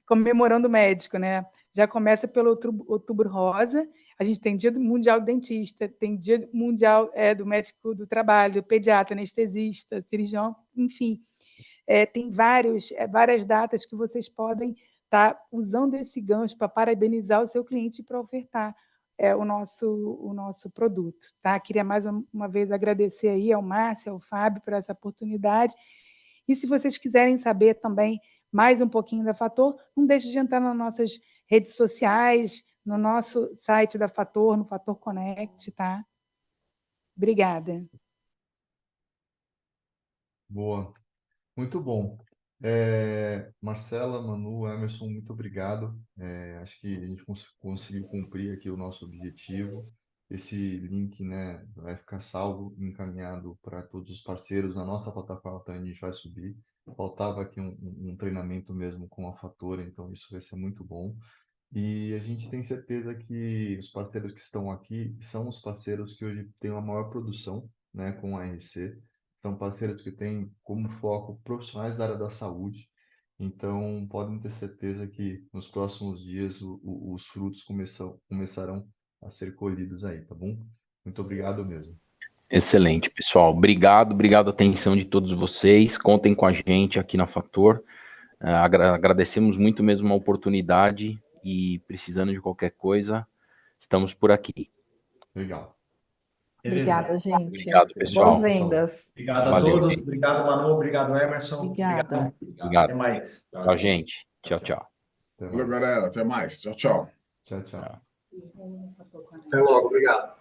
comemorando o médico, né? Já começa pelo Outubro Rosa, a gente tem Dia Mundial do Dentista, tem Dia Mundial do Médico do Trabalho, do pediatra, anestesista, cirurgião, enfim. Tem várias datas que vocês podem estar usando esse gancho para parabenizar o seu cliente e para ofertar o nosso produto. Tá? Queria mais uma vez agradecer aí ao Márcio, ao Fábio por essa oportunidade. E se vocês quiserem saber também mais um pouquinho da Fator, não deixe de entrar nas nossas redes sociais, no nosso site da Fator, no Fator Connect, tá? Obrigada. Boa. Muito bom. Marcela, Manu, Emerson, muito obrigado. Acho que a gente conseguiu cumprir aqui o nosso objetivo. Esse link, né, vai ficar salvo, encaminhado para todos os parceiros. Na nossa plataforma também a gente vai subir. Faltava aqui um treinamento mesmo com a Fator, então isso vai ser muito bom. E a gente tem certeza que os parceiros que estão aqui são os parceiros que hoje têm uma maior produção, né, com a RC. São parceiros que têm como foco profissionais da área da saúde. Então, podem ter certeza que nos próximos dias os frutos começarão a ser colhidos aí, tá bom? Muito obrigado mesmo. Excelente, pessoal. Obrigado a atenção de todos vocês. Contem com a gente aqui na Fator. Agradecemos muito mesmo a oportunidade e precisando de qualquer coisa, estamos por aqui. Legal. Obrigada, gente. Obrigado, pessoal. Boas vendas. Obrigado a Valeu, todos. gente. Obrigado, Manu. Obrigado, Emerson. Obrigada. Obrigado. Até mais. Tchau, gente. Tchau, tchau. Até Valeu, mais. galera. Até mais. Tchau, tchau. Tchau, tchau. E vamos no Fator Connect. Até logo, obrigado.